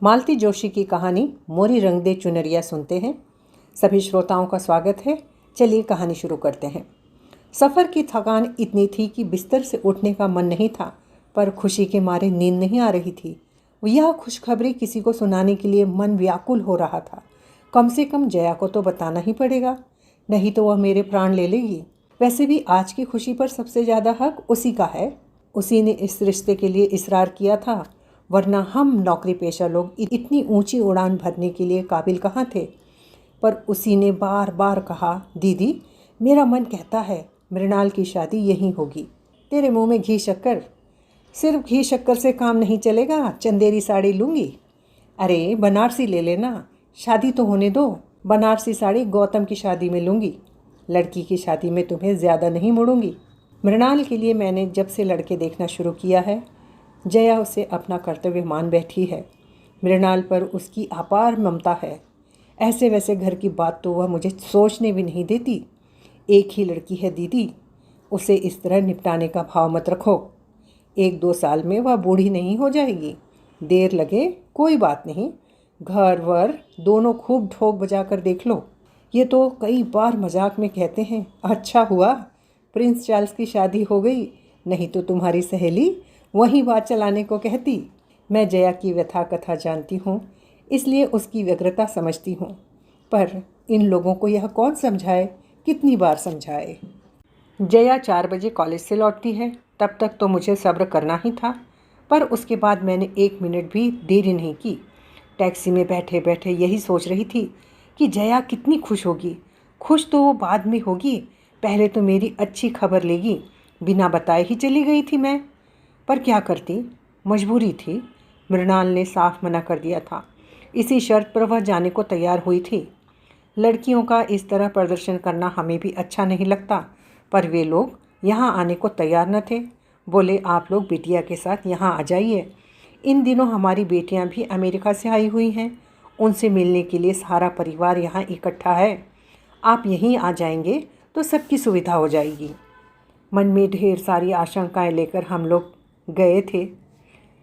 मालती जोशी की कहानी मोरी रंग दे चुनरिया सुनते हैं। सभी श्रोताओं का स्वागत है। चलिए कहानी शुरू करते हैं। सफ़र की थकान इतनी थी कि बिस्तर से उठने का मन नहीं था, पर खुशी के मारे नींद नहीं आ रही थी। यह खुशखबरी किसी को सुनाने के लिए मन व्याकुल हो रहा था। कम से कम जया को तो बताना ही पड़ेगा, नहीं तो वह मेरे प्राण ले लेगी। वैसे भी आज की खुशी पर सबसे ज़्यादा हक उसी का है। उसी ने इस रिश्ते के लिए इसरार किया था, वरना हम नौकरी पेशा लोग इतनी ऊंची उड़ान भरने के लिए काबिल कहाँ थे। पर उसी ने बार बार कहा, दीदी मेरा मन कहता है मृणाल की शादी यहीं होगी। तेरे मुंह में घी शक्कर। सिर्फ घी शक्कर से काम नहीं चलेगा, चंदेरी साड़ी लूँगी। अरे बनारसी ले लेना, शादी तो होने दो। बनारसी साड़ी गौतम की शादी में लूँगी, लड़की की शादी में तुम्हें ज़्यादा नहीं मुड़ूंगी। मृणाल के लिए मैंने जब से लड़के देखना शुरू किया है, जया उसे अपना कर्तव्य मान बैठी है। मृणाल पर उसकी अपार ममता है। ऐसे वैसे घर की बात तो वह मुझे सोचने भी नहीं देती। एक ही लड़की है दीदी, उसे इस तरह निपटाने का भाव मत रखो। 1-2 साल में वह बूढ़ी नहीं हो जाएगी। देर लगे कोई बात नहीं, घर वर दोनों खूब ठोक बजा कर देख लो। ये तो कई बार मजाक में कहते हैं, अच्छा हुआ प्रिंस चार्ल्स की शादी हो गई, नहीं तो तुम्हारी सहेली वही बात चलाने को कहती। मैं जया की व्यथा कथा जानती हूँ, इसलिए उसकी व्यग्रता समझती हूँ। पर इन लोगों को यह कौन समझाए, कितनी बार समझाए। जया 4 बजे कॉलेज से लौटती है, तब तक तो मुझे सब्र करना ही था। पर उसके बाद मैंने 1 मिनट भी देरी नहीं की। टैक्सी में बैठे बैठे यही सोच रही थी कि जया कितनी खुश होगी। खुश तो वो बाद में होगी, पहले तो मेरी अच्छी खबर लेगी। बिना बताए ही चली गई थी मैं, पर क्या करती, मजबूरी थी। मृणाल ने साफ मना कर दिया था। इसी शर्त पर वह जाने को तैयार हुई थी। लड़कियों का इस तरह प्रदर्शन करना हमें भी अच्छा नहीं लगता, पर वे लोग यहाँ आने को तैयार न थे। बोले आप लोग बिटिया के साथ यहाँ आ जाइए। इन दिनों हमारी बेटियाँ भी अमेरिका से आई हुई हैं, उनसे मिलने के लिए सारा परिवार यहाँ इकट्ठा है। आप यहीं आ जाएंगे तो सबकी सुविधा हो जाएगी। मन में ढेर सारी आशंकाएं लेकर हम लोग गए थे।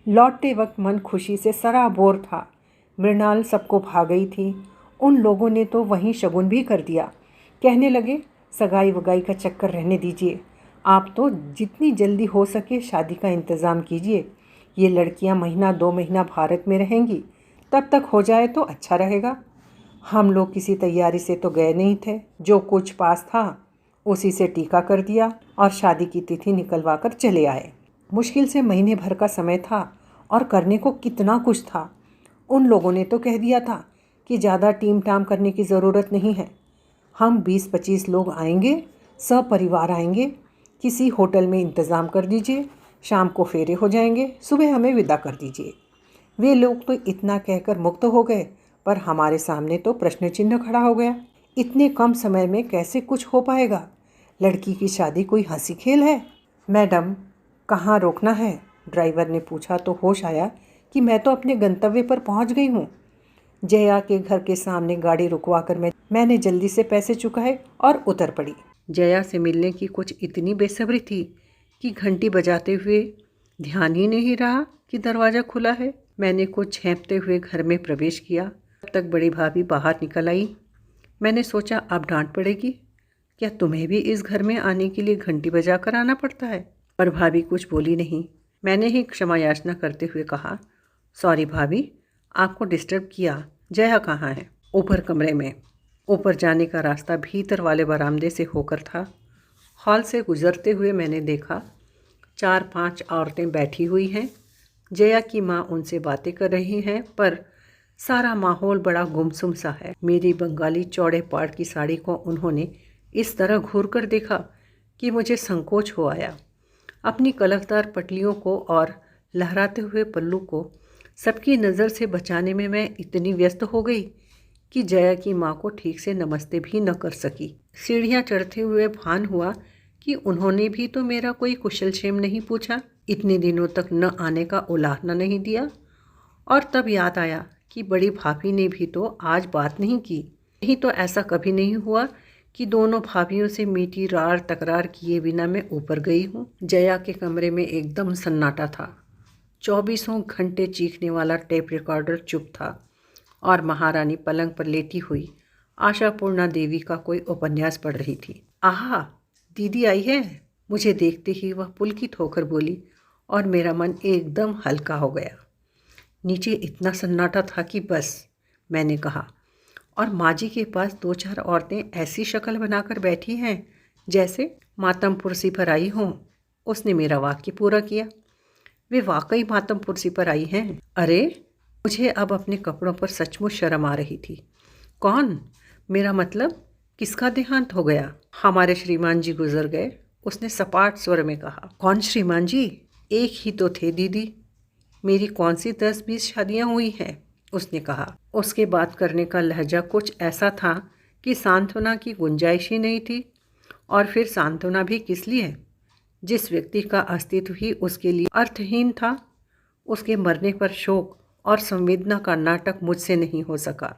लौटते वक्त मन खुशी से सराबोर था। मृणाल सबको भा गई थी। उन लोगों ने तो वहीं शगुन भी कर दिया। कहने लगे सगाई वगाई का चक्कर रहने दीजिए, आप तो जितनी जल्दी हो सके शादी का इंतज़ाम कीजिए। ये लड़कियां महीना 2 महीना भारत में रहेंगी, तब तक हो जाए तो अच्छा रहेगा। हम लोग किसी तैयारी से तो गए नहीं थे, जो कुछ पास था उसी से टीका कर दिया और शादी की तिथि निकलवा कर चले आए। मुश्किल से महीने भर का समय था और करने को कितना कुछ था। उन लोगों ने तो कह दिया था कि ज़्यादा टीम टाम करने की ज़रूरत नहीं है। हम 20-25 लोग आएंगे, सब परिवार आएंगे। किसी होटल में इंतज़ाम कर दीजिए, शाम को फेरे हो जाएंगे, सुबह हमें विदा कर दीजिए। वे लोग तो इतना कहकर मुक्त हो गए, पर हमारे सामने तो प्रश्न चिन्ह खड़ा हो गया। इतने कम समय में कैसे कुछ हो पाएगा? लड़की की शादी कोई हंसी खेल है? मैडम कहाँ रोकना है? ड्राइवर ने पूछा तो होश आया कि मैं तो अपने गंतव्य पर पहुंच गई हूँ। जया के घर के सामने गाड़ी रुकवा कर मैंने जल्दी से पैसे चुकाए और उतर पड़ी। जया से मिलने की कुछ इतनी बेसब्री थी कि घंटी बजाते हुए ध्यान ही नहीं रहा कि दरवाज़ा खुला है। मैंने कुछ छेंपते हुए घर में प्रवेश किया। तब तक बड़ी भाभी बाहर निकल आई। मैंने सोचा अब डांट पड़ेगी, क्या तुम्हें भी इस घर में आने के लिए घंटी बजा कर आना पड़ता है? पर भाभी कुछ बोली नहीं। मैंने ही क्षमा याचना करते हुए कहा, सॉरी भाभी, आपको डिस्टर्ब किया। जया कहाँ है? ऊपर कमरे में। ऊपर जाने का रास्ता भीतर वाले बरामदे से होकर था। हॉल से गुजरते हुए मैंने देखा 4-5 औरतें बैठी हुई हैं। जया की माँ उनसे बातें कर रही हैं, पर सारा माहौल बड़ा गुमसुम सा है। मेरी बंगाली चौड़े पाड़ की साड़ी को उन्होंने इस तरह घूर कर देखा कि मुझे संकोच हो आया। अपनी कलफदार पटलियों को और लहराते हुए पल्लू को सबकी नज़र से बचाने में मैं इतनी व्यस्त हो गई कि जया की माँ को ठीक से नमस्ते भी न कर सकी। सीढ़ियाँ चढ़ते हुए भान हुआ कि उन्होंने भी तो मेरा कोई कुशल क्षेम नहीं पूछा, इतने दिनों तक न आने का उलाहना नहीं दिया। और तब याद आया कि बड़ी भाभी ने भी तो आज बात नहीं की। नहीं तो ऐसा कभी नहीं हुआ कि दोनों भाभियों से मीठी रार तकरार किए बिना मैं ऊपर गई हूँ। जया के कमरे में एकदम सन्नाटा था। 24 घंटे चीखने वाला टेप रिकॉर्डर चुप था और महारानी पलंग पर लेटी हुई आशापूर्णा देवी का कोई उपन्यास पढ़ रही थी। आहा, दीदी आई है। मुझे देखते ही वह पुलकित होकर बोली और मेरा मन एकदम हल्का हो गया। नीचे इतना सन्नाटा था कि बस, मैंने कहा, और माँ जी के पास 2-4 औरतें ऐसी शक्ल बनाकर बैठी हैं जैसे मातम पुरसी पर आई हों। उसने मेरा वाक्य पूरा किया। वे वाकई मातम पुरसी पर आई हैं। अरे, मुझे अब अपने कपड़ों पर सचमुच शर्म आ रही थी। कौन? मेरा मतलब किसका देहांत हो गया? हमारे श्रीमान जी गुजर गए, उसने सपाट स्वर में कहा। कौन श्रीमान जी? एक ही तो थे दीदी। मेरी कौन सी 10-20 शादियाँ हुई हैं? उसने कहा। उसके बात करने का लहजा कुछ ऐसा था कि सांत्वना की गुंजाइश ही नहीं थी। और फिर सांत्वना भी किस लिए? जिस व्यक्ति का अस्तित्व ही उसके लिए अर्थहीन था। उसके मरने पर शोक और संवेदना का नाटक मुझसे नहीं हो सका,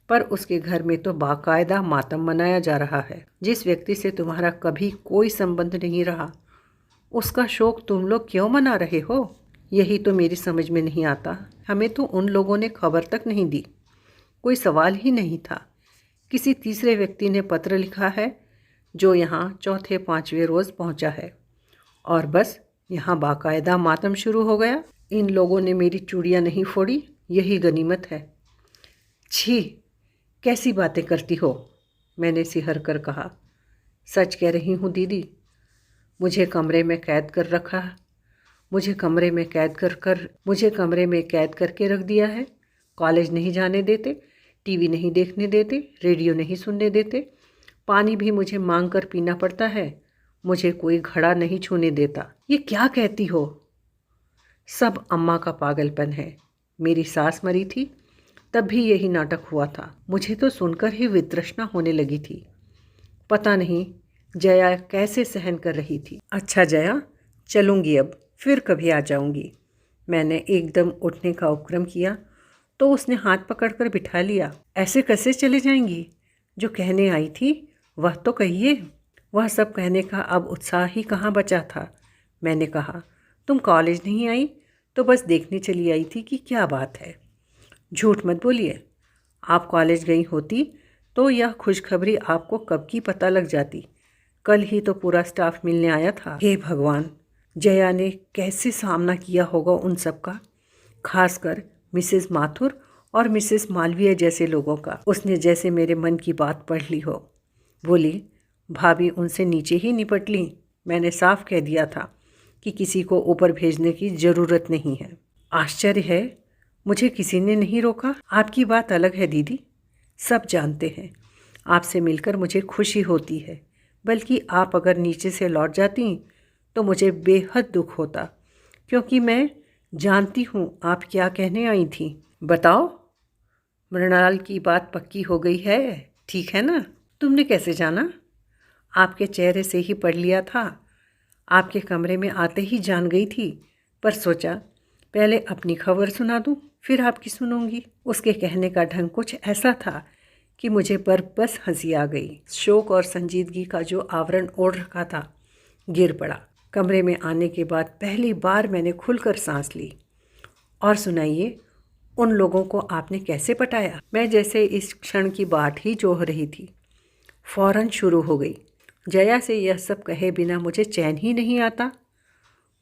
पर उसके घर में तो बाकायदा मातम मनाया जा रहा है। जिस व्यक्ति से तुम्हारा कभी कोई संबंध नहीं रहा, उसका शोक तुम लोग क्यों मना रहे हो? यही तो मेरी समझ में नहीं आता। हमें तो उन लोगों ने खबर तक नहीं दी। कोई सवाल ही नहीं था। किसी तीसरे व्यक्ति ने पत्र लिखा है जो यहाँ 4-5वें रोज़ पहुँचा है, और बस यहाँ बाकायदा मातम शुरू हो गया। इन लोगों ने मेरी चूड़ियाँ नहीं फोड़ी, यही गनीमत है। छी, कैसी बातें करती हो? मैंने सिहर कर कहा। सच कह रही हूँ दीदी। मुझे कमरे में कैद कर रखा है। मुझे कमरे में कैद करके रख दिया है। कॉलेज नहीं जाने देते, टीवी नहीं देखने देते, रेडियो नहीं सुनने देते, पानी भी मुझे मांग कर पीना पड़ता है। मुझे कोई घड़ा नहीं छूने देता। ये क्या कहती हो? सब अम्मा का पागलपन है। मेरी सास मरी थी, तब भी यही नाटक हुआ था। मुझे तो सुनकर ही वितृष्णा होने लगी थी। पता नहीं जया कैसे सहन कर रही थी। अच्छा जया, चलूँगी अब, फिर कभी आ जाऊँगी। मैंने एकदम उठने का उपक्रम किया तो उसने हाथ पकड़कर बिठा लिया। ऐसे कैसे चले जाएंगी? जो कहने आई थी वह तो कहिए। वह सब कहने का अब उत्साह ही कहाँ बचा था। मैंने कहा, तुम कॉलेज नहीं आई तो बस देखने चली आई थी कि क्या बात है। झूठ मत बोलिए। आप कॉलेज गई होती तो यह खुशखबरी आपको कब की पता लग जाती। कल ही तो पूरा स्टाफ मिलने आया था। हे भगवान, जया ने कैसे सामना किया होगा उन सब का, खासकर मिसेस माथुर और मिसेस मालवीय जैसे लोगों का। उसने जैसे मेरे मन की बात पढ़ ली हो। बोली, भाभी उनसे नीचे ही निपट ली। मैंने साफ कह दिया था कि किसी को ऊपर भेजने की ज़रूरत नहीं है। आश्चर्य है, मुझे किसी ने नहीं रोका। आपकी बात अलग है दीदी, सब जानते हैं। आपसे मिलकर मुझे खुशी होती है, बल्कि आप अगर नीचे से लौट जाती तो मुझे बेहद दुख होता, क्योंकि मैं जानती हूँ आप क्या कहने आई थी। बताओ, मृणाल की बात पक्की हो गई है, ठीक है ना? तुमने कैसे जाना? आपके चेहरे से ही पढ़ लिया था। आपके कमरे में आते ही जान गई थी, पर सोचा पहले अपनी खबर सुना दूँ, फिर आपकी सुनूंगी। उसके कहने का ढंग कुछ ऐसा था कि मुझे पर बस हंसी आ गई। शोक और संजीदगी का जो आवरण ओढ़ रखा था गिर पड़ा। कमरे में आने के बाद पहली बार मैंने खुलकर सांस ली। और सुनाइए, उन लोगों को आपने कैसे पटाया? मैं जैसे इस क्षण की बाट ही जोह रही थी, फौरन शुरू हो गई। जया से यह सब कहे बिना मुझे चैन ही नहीं आता।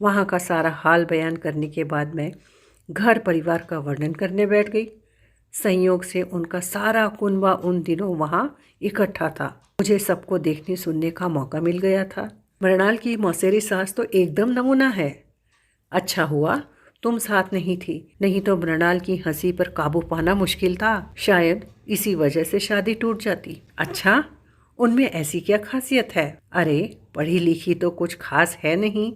वहाँ का सारा हाल बयान करने के बाद मैं घर परिवार का वर्णन करने बैठ गई। संयोग से उनका सारा कुनबा उन दिनों वहाँ इकट्ठा था। मुझे सबको देखने सुनने का मौका मिल गया था। मृणाल की मौसेरी सास तो एकदम नमूना है। अच्छा हुआ तुम साथ नहीं थी, नहीं तो मृणाल की हंसी पर काबू पाना मुश्किल था। शायद इसी वजह से शादी टूट जाती। अच्छा, उनमें ऐसी क्या खासियत है? अरे, पढ़ी लिखी तो कुछ खास है नहीं,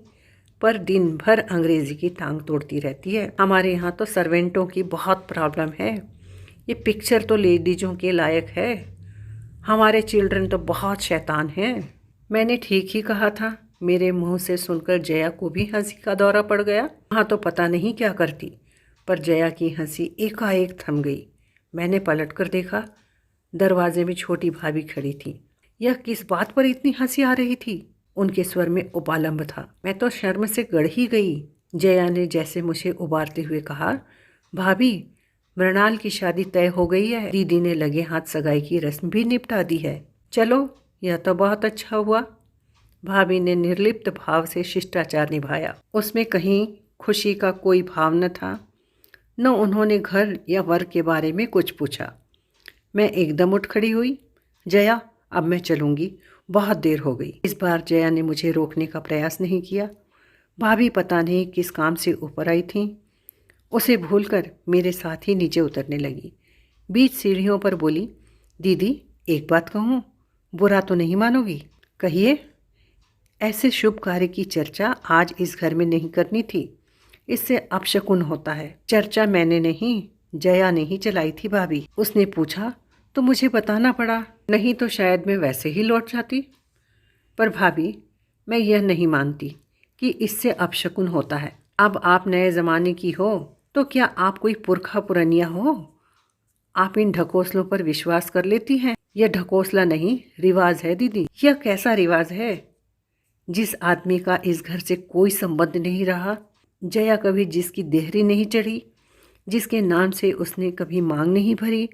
पर दिन भर अंग्रेजी की टांग तोड़ती रहती है। हमारे यहाँ तो सर्वेंटों की बहुत प्रॉब्लम है। ये पिक्चर तो लेडीजों के लायक है। हमारे चिल्ड्रन तो बहुत शैतान हैं। मैंने ठीक ही कहा था। मेरे मुंह से सुनकर जया को भी हंसी का दौरा पड़ गया। हाँ, तो पता नहीं क्या करती, पर जया की हंसी एकाएक थम गई। मैंने पलट कर देखा, दरवाजे में छोटी भाभी खड़ी थी। यह किस बात पर इतनी हंसी आ रही थी? उनके स्वर में उपालंब था। मैं तो शर्म से गड़ ही गई। जया ने जैसे मुझे उबारते हुए कहा, भाभी, मृणाल की शादी तय हो गई है। दीदी ने लगे हाथ सगाई की रस्म भी निपटा दी है। चलो, यह तो बहुत अच्छा हुआ। भाभी ने निर्लिप्त भाव से शिष्टाचार निभाया। उसमें कहीं खुशी का कोई भाव न था, न उन्होंने घर या वर के बारे में कुछ पूछा। मैं एकदम उठ खड़ी हुई। जया, अब मैं चलूँगी, बहुत देर हो गई। इस बार जया ने मुझे रोकने का प्रयास नहीं किया। भाभी पता नहीं किस काम से ऊपर आई थीं। उसे भूलकर मेरे साथ ही नीचे उतरने लगी। बीच सीढ़ियों पर बोली, दीदी, एक बात कहूँ, बुरा तो नहीं मानोगी? कहिए। ऐसे शुभ कार्य की चर्चा आज इस घर में नहीं करनी थी। इससे अपशकुन होता है। चर्चा मैंने नहीं, जया ने ही चलाई थी भाभी। उसने पूछा तो मुझे बताना पड़ा, नहीं तो शायद मैं वैसे ही लौट जाती। पर भाभी, मैं यह नहीं मानती कि इससे अपशकुन होता है। अब आप नए ज़माने की हो तो क्या आप कोई पुरखा पुरनिया हो? आप इन ढकोसलों पर विश्वास कर लेती हैं। यह ढकोसला नहीं, रिवाज है दीदी। यह कैसा रिवाज है? जिस आदमी का इस घर से कोई संबंध नहीं रहा, जया कभी जिसकी देहरी नहीं चढ़ी, जिसके नाम से उसने कभी मांग नहीं भरी,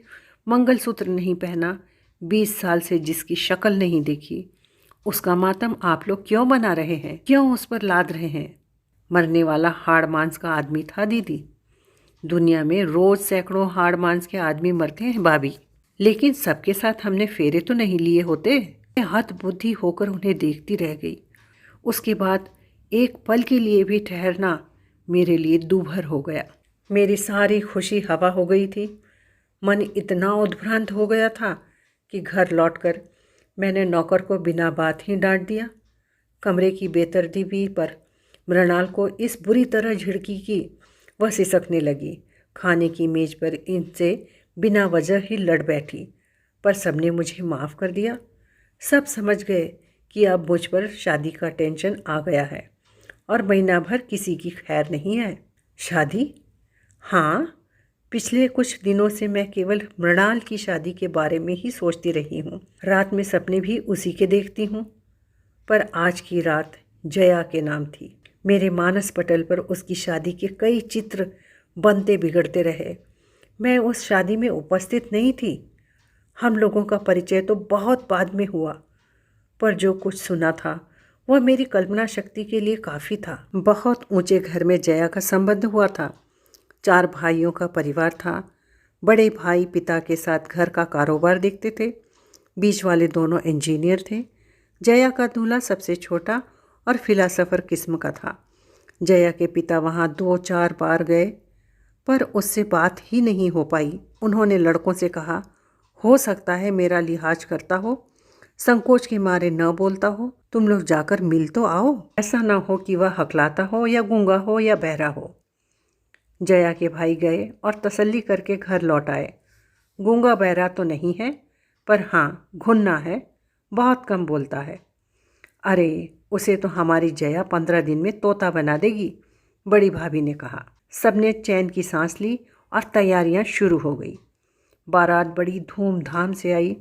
मंगलसूत्र नहीं पहना, 20 साल से जिसकी शक्ल नहीं देखी, उसका मातम आप लोग क्यों मना रहे हैं? क्यों उस पर लाद रहे हैं? मरने वाला हाड़ मांस का आदमी था दीदी। दुनिया में रोज सैकड़ों हाड़ मांस के आदमी मरते हैं भाभी, लेकिन सबके साथ हमने फेरे तो नहीं लिए होते। मैं हतबुद्धि होकर उन्हें देखती रह गई। उसके बाद एक पल के लिए भी ठहरना मेरे लिए दूभर हो गया। मेरी सारी खुशी हवा हो गई थी। मन इतना उद्भ्रांत हो गया था कि घर लौटकर मैंने नौकर को बिना बात ही डांट दिया। कमरे की बेतरतीबी पर मृणाल को इस बुरी तरह झिड़की कि वह सिसकने लगी। खाने की मेज पर इनसे बिना वजह ही लड़ बैठी, पर सबने मुझे माफ़ कर दिया। सब समझ गए कि अब मुझ पर शादी का टेंशन आ गया है और महीना भर किसी की खैर नहीं है। शादी? हाँ, पिछले कुछ दिनों से मैं केवल मृणाल की शादी के बारे में ही सोचती रही हूँ। रात में सपने भी उसी के देखती हूँ, पर आज की रात जया के नाम थी। मेरे मानस पटल पर उसकी शादी के कई चित्र बनते बिगड़ते रहे। मैं उस शादी में उपस्थित नहीं थी। हम लोगों का परिचय तो बहुत बाद में हुआ, पर जो कुछ सुना था वह मेरी कल्पना शक्ति के लिए काफ़ी था। बहुत ऊंचे घर में जया का संबंध हुआ था। 4 भाइयों का परिवार था। बड़े भाई पिता के साथ घर का कारोबार देखते थे। बीच वाले दोनों इंजीनियर थे। जया का दूल्हा सबसे छोटा और फिलासफर किस्म का था। जया के पिता वहाँ 2-4 बार गए, पर उससे बात ही नहीं हो पाई। उन्होंने लड़कों से कहा, हो सकता है मेरा लिहाज करता हो, संकोच के मारे न बोलता हो, तुम लोग जाकर मिल तो आओ। ऐसा न हो कि वह हकलाता हो या गूंगा हो या बहरा हो। जया के भाई गए और तसल्ली करके घर लौट आए। गूंगा बहरा तो नहीं है, पर हाँ घुन्ना है, बहुत कम बोलता है। अरे, उसे तो हमारी जया 15 दिन में तोता बना देगी, बड़ी भाभी ने कहा। सबने चैन की सांस ली और तैयारियां शुरू हो गई। बारात बड़ी धूमधाम से आई।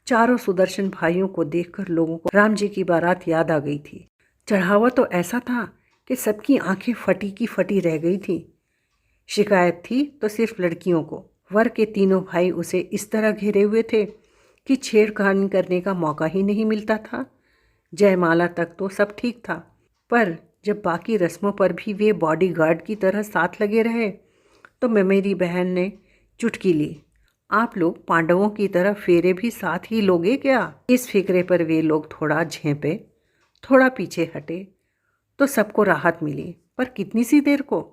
चारों सुदर्शन भाइयों को देखकर लोगों को राम जी की बारात याद आ गई थी। चढ़ावा तो ऐसा था कि सबकी आंखें फटी की फटी रह गई थी। शिकायत थी तो सिर्फ लड़कियों को। वर के तीनों भाई उसे इस तरह घेरे हुए थे कि छेड़खानी करने का मौका ही नहीं मिलता था। जयमाला तक तो सब ठीक था, पर जब बाकी रस्मों पर भी वे बॉडीगार्ड की तरह साथ लगे रहे तो मेरी बहन ने चुटकी ली, आप लोग पांडवों की तरह फेरे भी साथ ही लोगे क्या? इस फिक्रे पर वे लोग थोड़ा झेंपे, थोड़ा पीछे हटे तो सबको राहत मिली, पर कितनी सी देर को।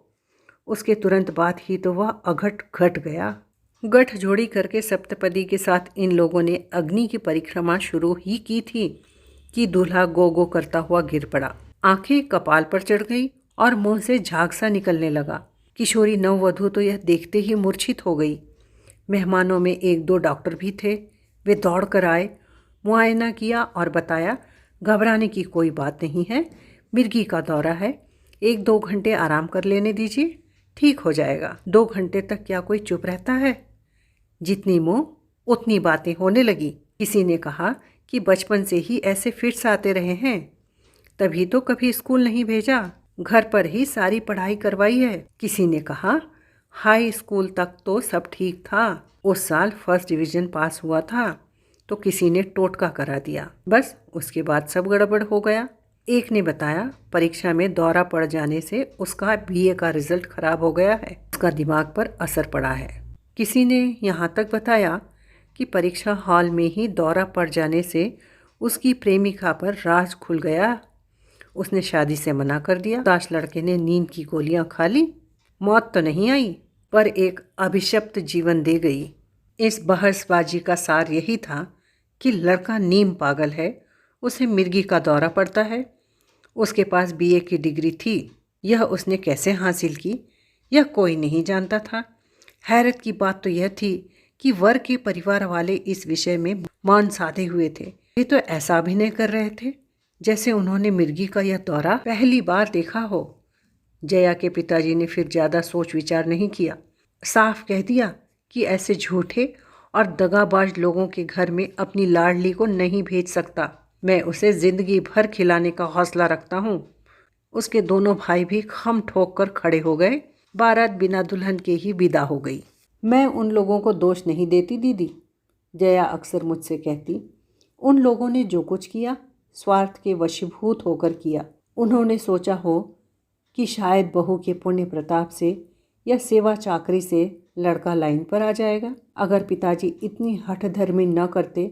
उसके तुरंत बाद ही तो वह अघट घट गया। गठ जोड़ी करके सप्तपदी के साथ इन लोगों ने अग्नि की परिक्रमा शुरू ही की थी कि दूल्हा गो गो करता हुआ गिर पड़ा। आंखें कपाल पर चढ़ गई और मुंह से झाग सा निकलने लगा। किशोरी नववधू तो यह देखते ही मूर्छित हो गई। मेहमानों में 1-2 डॉक्टर भी थे। वे दौड़ कर आए, मुआयना किया और बताया, घबराने की कोई बात नहीं है, मिर्गी का दौरा है, 1-2 घंटे आराम कर लेने दीजिए, ठीक हो जाएगा। 2 घंटे तक क्या कोई चुप रहता है? जितनी मुंह उतनी बातें होने लगी। किसी ने कहा कि बचपन से ही ऐसे फिट्स आते रहे हैं, तभी तो कभी स्कूल नहीं भेजा। घर पर ही सारी पढ़ाई करवाई है। किसी ने कहा हाई स्कूल तक तो सब ठीक था, उस साल फर्स्ट डिवीजन पास हुआ था, तो किसी ने टोटका करा दिया, बस उसके बाद सब गड़बड़ हो गया। एक ने बताया परीक्षा में दौरा पड़ जाने से उसका बीए का रिजल्ट खराब हो गया है, उसका दिमाग पर असर पड़ा है। किसी ने यहाँ तक बताया कि परीक्षा हॉल में ही दौरा पड़ जाने से उसकी प्रेमिका पर राज खुल गया, उसने शादी से मना कर दिया। दास लड़के ने नींद की गोलियां खा ली, मौत तो नहीं आई पर एक अभिशप्त जीवन दे गई। इस बहसबाजी का सार यही था कि लड़का नीम पागल है, उसे मिर्गी का दौरा पड़ता है। उसके पास बीए की डिग्री थी, यह उसने कैसे हासिल की यह कोई नहीं जानता था। हैरत की बात तो यह थी कि वर के परिवार वाले इस विषय में मौन साधे हुए थे। वे तो ऐसा अभिनय कर रहे थे जैसे उन्होंने मिर्गी का यह दौरा पहली बार देखा हो। जया के पिताजी ने फिर ज़्यादा सोच विचार नहीं किया, साफ कह दिया कि ऐसे झूठे और दगाबाज लोगों के घर में अपनी लाडली को नहीं भेज सकता। मैं उसे जिंदगी भर खिलाने का हौसला रखता हूँ। उसके दोनों भाई भी खम ठोक कर खड़े हो गए। बारात बिना दुल्हन के ही विदा हो गई। मैं उन लोगों को दोष नहीं देती दीदी, जया अक्सर मुझसे कहती। उन लोगों ने जो कुछ किया स्वार्थ के वशीभूत होकर किया। उन्होंने सोचा हो कि शायद बहू के पुण्य प्रताप से या सेवा चाकरी से लड़का लाइन पर आ जाएगा। अगर पिताजी इतनी हठधर्मी न करते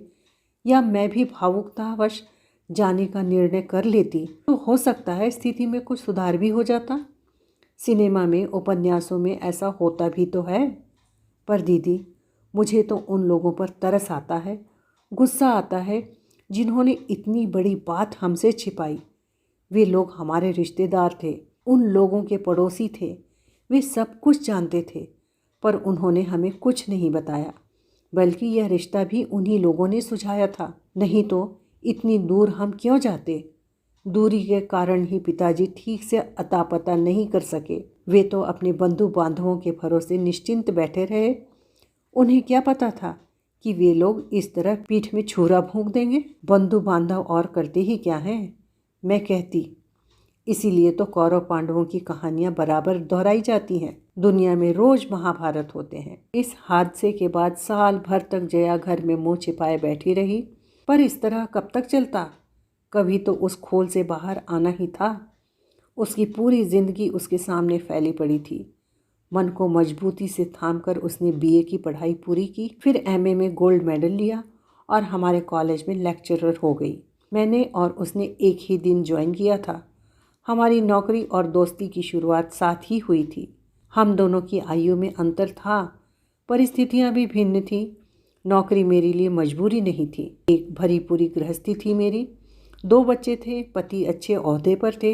या मैं भी भावुकतावश जाने का निर्णय कर लेती तो हो सकता है स्थिति में कुछ सुधार भी हो जाता। सिनेमा में उपन्यासों में ऐसा होता भी तो है। पर दीदी मुझे तो उन लोगों पर तरस आता है, गुस्सा आता है जिन्होंने इतनी बड़ी बात हमसे छिपाई। वे लोग हमारे रिश्तेदार थे, उन लोगों के पड़ोसी थे, वे सब कुछ जानते थे, पर उन्होंने हमें कुछ नहीं बताया, बल्कि यह रिश्ता भी उन्हीं लोगों ने सुझाया था। नहीं तो इतनी दूर हम क्यों जाते। दूरी के कारण ही पिताजी ठीक से अता पता नहीं कर सके। वे तो अपने बंधु बांधवों के भरोसे निश्चिंत बैठे रहे। उन्हें क्या पता था कि वे लोग इस तरह पीठ में छुरा भोंक देंगे। बंधु बांधव और करते ही क्या हैं, मैं कहती। इसीलिए तो कौरव पांडवों की कहानियां बराबर दोहराई जाती हैं। दुनिया में रोज महाभारत होते हैं। इस हादसे के बाद साल भर तक जया घर में मुंह छिपाए बैठी रही। पर इस तरह कब तक चलता। कभी तो उस खोल से बाहर आना ही था। उसकी पूरी जिंदगी उसके सामने फैली पड़ी थी। मन को मजबूती से थामकर उसने बीए की पढ़ाई पूरी की, फिर एमए में गोल्ड मेडल लिया और हमारे कॉलेज में लेक्चरर हो गई। मैंने और उसने एक ही दिन ज्वाइन किया था। हमारी नौकरी और दोस्ती की शुरुआत साथ ही हुई थी। हम दोनों की आयु में अंतर था, परिस्थितियां भी भिन्न थी। नौकरी मेरे लिए मजबूरी नहीं थी, एक भरी पूरी गृहस्थी थी मेरी। 2 बच्चे थे, पति अच्छे ओहदे पर थे,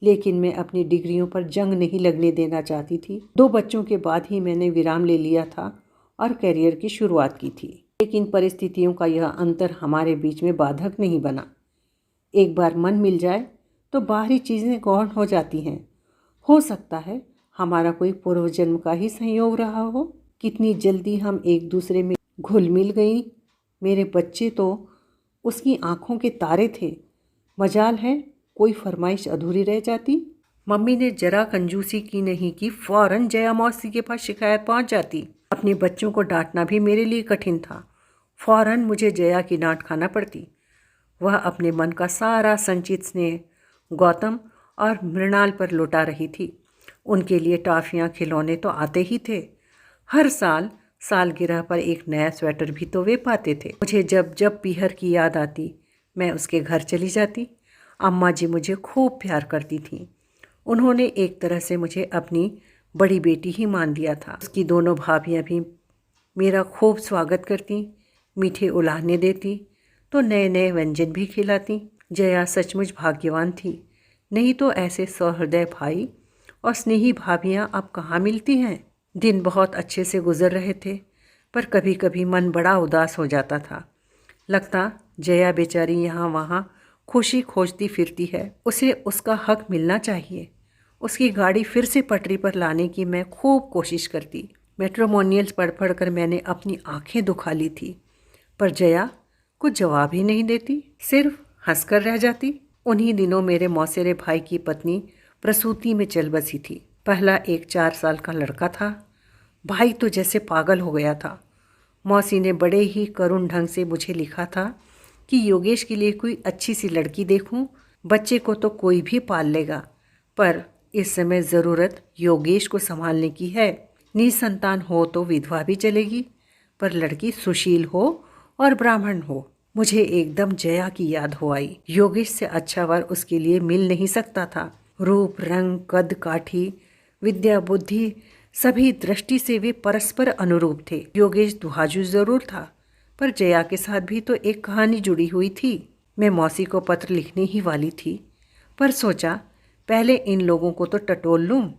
लेकिन मैं अपनी डिग्रियों पर जंग नहीं लगने देना चाहती थी। 2 बच्चों के बाद ही मैंने विराम ले लिया था और करियर की शुरुआत की थी। लेकिन परिस्थितियों का यह अंतर हमारे बीच में बाधक नहीं बना। एक बार मन मिल जाए तो बाहरी चीज़ें गौण हो जाती हैं। हो सकता है हमारा कोई पूर्व जन्म का ही संयोग रहा हो। कितनी जल्दी हम एक दूसरे में घुल मिल गई। मेरे बच्चे तो उसकी आंखों के तारे थे। मजाल है कोई फरमाइश अधूरी रह जाती। मम्मी ने जरा कंजूसी की नहीं कि फौरन जया मौसी के पास शिकायत पहुंच जाती। अपने बच्चों को डांटना भी मेरे लिए कठिन था। फौरन मुझे जया की डांट खाना पड़ती। वह अपने मन का सारा संचित स्नेह गौतम और मृणाल पर लुटा रही थी। उनके लिए टॉफियाँ खिलौने तो आते ही थे। हर साल सालगिरह पर एक नया स्वेटर भी तो वे पाते थे। मुझे जब जब पीहर की याद आती मैं उसके घर चली जाती। अम्मा जी मुझे खूब प्यार करती थीं। उन्होंने एक तरह से मुझे अपनी बड़ी बेटी ही मान लिया था। उसकी दोनों भाभियाँ भी मेरा खूब स्वागत करती, मीठे उलाहने देती तो नए नए व्यंजन भी खिलाती। जया सचमुच भाग्यवान थी, नहीं तो ऐसे सहृदय भाई और स्नेही भाभियाँ अब कहाँ मिलती हैं। दिन बहुत अच्छे से गुजर रहे थे, पर कभी कभी मन बड़ा उदास हो जाता था। लगता जया बेचारी यहाँ वहाँ खुशी खोजती फिरती है, उसे उसका हक मिलना चाहिए। उसकी गाड़ी फिर से पटरी पर लाने की मैं खूब कोशिश करती। मैट्रिमोनियल्स पढ़ पढ़ कर मैंने अपनी आंखें दुखा ली थी, पर जया कुछ जवाब ही नहीं देती, सिर्फ हंसकर रह जाती। उन्हीं दिनों मेरे मौसेरे भाई की पत्नी प्रसूति में चल बसी थी। पहला एक 4 साल का लड़का था। भाई तो जैसे पागल हो गया था। मौसी ने बड़े ही करुण ढंग से मुझे लिखा था कि योगेश के लिए कोई अच्छी सी लड़की देखूं। बच्चे को तो कोई भी पाल लेगा, पर इस समय ज़रूरत योगेश को संभालने की है। निसंतान हो तो विधवा भी चलेगी, पर लड़की सुशील हो और ब्राह्मण हो। मुझे एकदम जया की याद हो आई। योगेश से अच्छा वर उसके लिए मिल नहीं सकता था। रूप, रंग, कद काठी, विद्या, बुद्धि, सभी दृष्टि से वे परस्पर अनुरूप थे। योगेश दुहाजू जरूर था, पर जया के साथ भी तो एक कहानी जुड़ी हुई थी। मैं मौसी को पत्र लिखने ही वाली थी, पर सोचा पहले इन लोगों को तो टटोल लूं,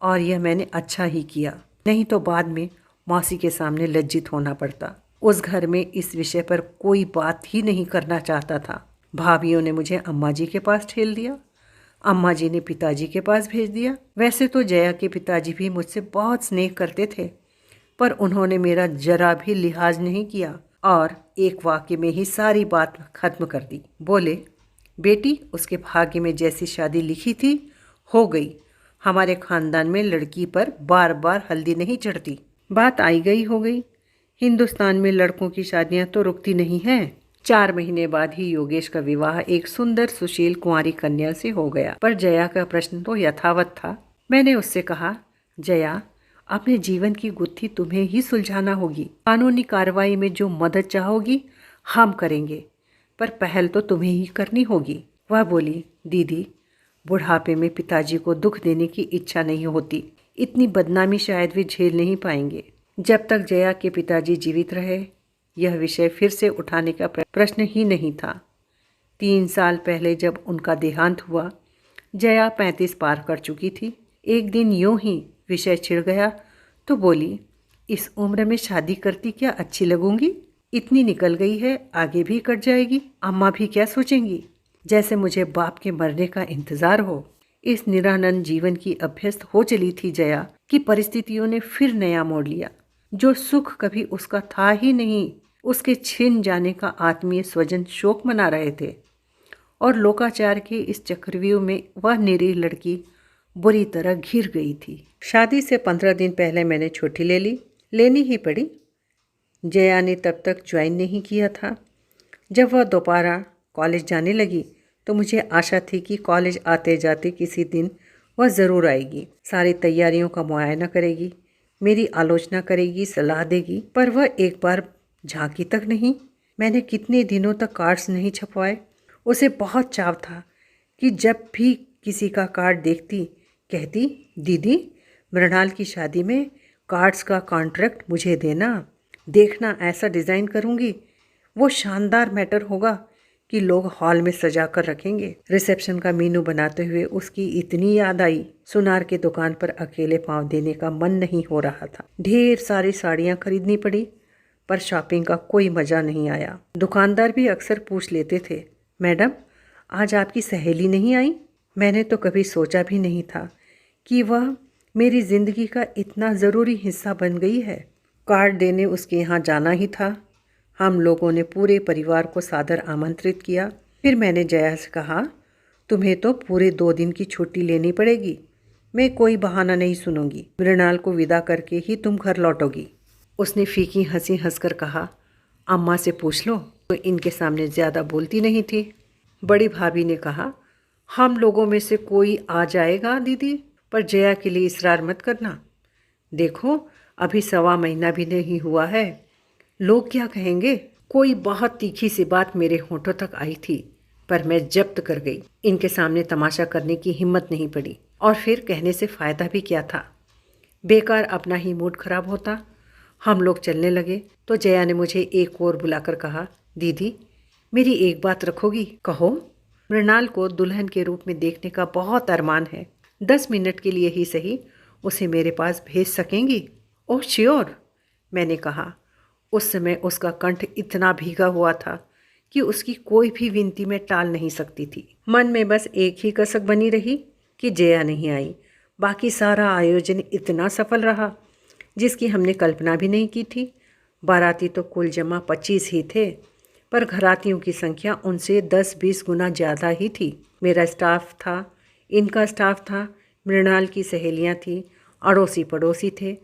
और यह मैंने अच्छा ही किया, नहीं तो बाद में मौसी के सामने लज्जित होना पड़ता। उस घर में इस विषय पर कोई बात ही नहीं करना चाहता था। भाभीियों ने मुझे अम्मा जी के पास ठेल दिया, अम्मा जी ने पिताजी के पास भेज दिया। वैसे तो जया के पिताजी भी मुझसे बहुत स्नेह करते थे, पर उन्होंने मेरा जरा भी लिहाज नहीं किया और एक वाक्य में ही सारी बात खत्म कर दी। बोले, बेटी, उसके भाग्य में जैसी शादी लिखी थी हो गई। हमारे खानदान में लड़की पर बार बार हल्दी नहीं चढ़ती। बात आई गई हो गई। हिंदुस्तान में लड़कों की शादियां तो रुकती नहीं हैं। 4 महीने बाद ही योगेश का विवाह एक सुंदर सुशील कुंवारी कन्या से हो गया, पर जया का प्रश्न तो यथावत था। मैंने उससे कहा, जया, अपने जीवन की गुत्थी तुम्हें ही सुलझाना होगी। कानूनी कार्रवाई में जो मदद चाहोगी हम करेंगे, पर पहल तो तुम्हें ही करनी होगी। वह बोली, दीदी, बुढ़ापे में पिताजी को दुख देने की इच्छा नहीं होती। इतनी बदनामी शायद वे झेल नहीं पाएंगे। जब तक जया के पिताजी जीवित रहे यह विषय फिर से उठाने का प्रश्न ही नहीं था। 3 साल पहले जब उनका देहांत हुआ, जया 35 पार कर चुकी थी। एक दिन यूं ही विषय छिड़ गया तो बोली, इस उम्र में शादी करती क्या अच्छी लगूंगी? इतनी निकल गई है, आगे भी कट जाएगी। अम्मा भी क्या सोचेंगी? जैसे मुझे बाप के मरने का इंतजार हो। इस निरानंद जीवन की अभ्यस्त हो चली थी जया कि परिस्थितियों ने फिर नया मोड़ लिया। जो सुख कभी उसका था ही नहीं, उसके छिन जाने का आत्मीय स्वजन शोक मना रहे थे, और लोकाचार के इस चक्रव्यूह में वह निरीह लड़की बुरी तरह घिर गई थी। शादी से 15 दिन पहले मैंने छुट्टी लेनी ही पड़ी। जया ने तब तक ज्वाइन नहीं किया था। जब वह दोबारा कॉलेज जाने लगी तो मुझे आशा थी कि कॉलेज आते जाते किसी दिन वह ज़रूर आएगी, सारी तैयारियों का मुआयना करेगी, मेरी आलोचना करेगी, सलाह देगी, पर वह एक बार झांकी तक नहीं। मैंने कितने दिनों तक कार्ड्स नहीं छपवाए। उसे बहुत चाव था कि जब भी किसी का कार्ड देखती कहती, दीदी, मृणाल की शादी में कार्ड्स का कॉन्ट्रैक्ट मुझे देना। देखना, ऐसा डिज़ाइन करूँगी, वो शानदार मैटर होगा कि लोग हॉल में सजा कर रखेंगे। रिसेप्शन का मीनू बनाते हुए उसकी इतनी याद आई। सुनार के दुकान पर अकेले पांव देने का मन नहीं हो रहा था। ढेर सारी साड़ियाँ खरीदनी पड़ी, पर शॉपिंग का कोई मज़ा नहीं आया। दुकानदार भी अक्सर पूछ लेते थे, मैडम, आज आपकी सहेली नहीं आई? मैंने तो कभी सोचा भी नहीं था कि वह मेरी ज़िंदगी का इतना ज़रूरी हिस्सा बन गई है। कार्ड देने उसके यहाँ जाना ही था। हम लोगों ने पूरे परिवार को सादर आमंत्रित किया। फिर मैंने जया से कहा, तुम्हें तो पूरे 2 दिन की छुट्टी लेनी पड़ेगी। मैं कोई बहाना नहीं सुनूंगी। मृणाल को विदा करके ही तुम घर लौटोगी। उसने फीकी हंसी हंसकर कहा, अम्मा से पूछ लो, तो इनके सामने ज़्यादा बोलती नहीं थी। बड़ी भाभी ने कहा, हम लोगों में से कोई आ जाएगा दीदी, पर जया के लिए इसरार मत करना। देखो, अभी 1.25 महीना भी नहीं हुआ है, लोग क्या कहेंगे? कोई बहुत तीखी सी बात मेरे होठों तक आई थी, पर मैं जब्त कर गई। इनके सामने तमाशा करने की हिम्मत नहीं पड़ी, और फिर कहने से फ़ायदा भी क्या था? बेकार अपना ही मूड खराब होता। हम लोग चलने लगे तो जया ने मुझे एक और बुलाकर कहा, दीदी, मेरी एक बात रखोगी? कहो। मृणाल को दुल्हन के रूप में देखने का बहुत अरमान है। 10 मिनट के लिए ही सही उसे मेरे पास भेज सकेंगी? ओह श्योर, मैंने कहा। उस समय उसका कंठ इतना भीगा हुआ था कि उसकी कोई भी विनती में टाल नहीं सकती थी। मन में बस एक ही कसक बनी रही कि जया नहीं आई। बाकी सारा आयोजन इतना सफल रहा जिसकी हमने कल्पना भी नहीं की थी। बाराती तो कुल जमा 25 ही थे, पर घरातियों की संख्या उनसे 10-20 गुना ज़्यादा ही थी। मेरा स्टाफ था इनका स्टाफ था, मृणाल की सहेलियां थीं, अड़ोसी पड़ोसी थे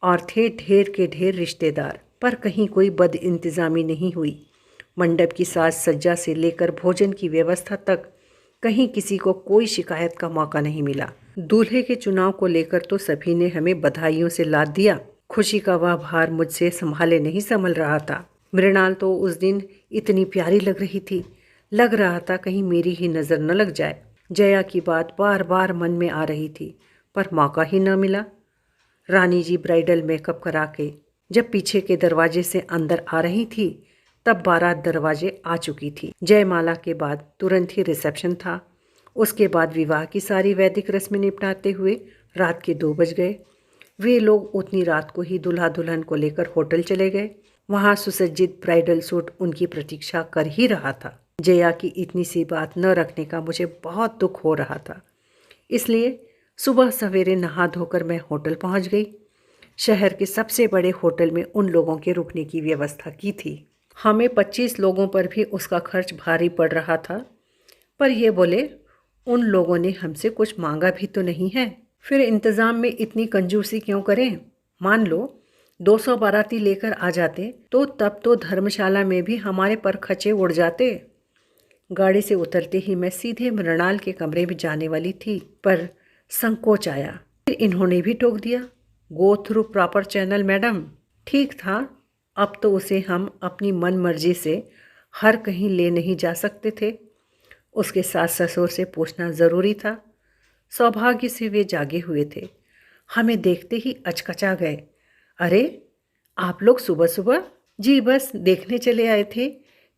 और थे ढेर के ढेर रिश्तेदार। पर कहीं कोई बदइंतज़ामी नहीं हुई। मंडप की साज सज्जा से लेकर भोजन की व्यवस्था तक कहीं किसी को कोई शिकायत का मौका नहीं मिला। दूल्हे के चुनाव को लेकर तो सभी ने हमें बधाइयों से लाद दिया। खुशी का वह भार मुझसे संभाले नहीं संभल रहा था। मृणाल तो उस दिन इतनी प्यारी लग रही थी, लग रहा था कहीं मेरी ही नज़र न लग जाए। जया की बात बार बार मन में आ रही थी, पर मौका ही न मिला। रानी जी ब्राइडल मेकअप करा के जब पीछे के दरवाजे से अंदर आ रही थी, तब बारात दरवाजे आ चुकी थी। जयमाला के बाद तुरंत ही रिसेप्शन था। उसके बाद विवाह की सारी वैदिक रस्में निपटाते हुए रात के 2 बज गए। वे लोग उतनी रात को ही दूल्हा दुल्हन को लेकर होटल चले गए। वहाँ सुसज्जित ब्राइडल सूट उनकी प्रतीक्षा कर ही रहा था। जया की इतनी सी बात न रखने का मुझे बहुत दुख हो रहा था, इसलिए सुबह सवेरे नहा धोकर मैं होटल पहुँच गई। शहर के सबसे बड़े होटल में उन लोगों के रुकने की व्यवस्था की थी। हमें 25 लोगों पर भी उसका खर्च भारी पड़ रहा था। पर ये बोले, उन लोगों ने हमसे कुछ मांगा भी तो नहीं है, फिर इंतज़ाम में इतनी कंजूसी क्यों करें। मान लो 200 बाराती लेकर आ जाते तो तब तो धर्मशाला में भी हमारे पर खचे उड़ जाते। गाड़ी से उतरते ही मैं सीधे मृणाल के कमरे में जाने वाली थी, पर संकोच आया। फिर इन्होंने भी टोक दिया, go through proper channel madam. ठीक था, अब तो उसे हम अपनी मन मर्जी से हर कहीं ले नहीं जा सकते थे। उसके सास ससुर से पूछना ज़रूरी था। सौभाग्य से वे जागे हुए थे, हमें देखते ही अचकचा गए। अरे आप लोग सुबह सुबह? जी बस देखने चले आए थे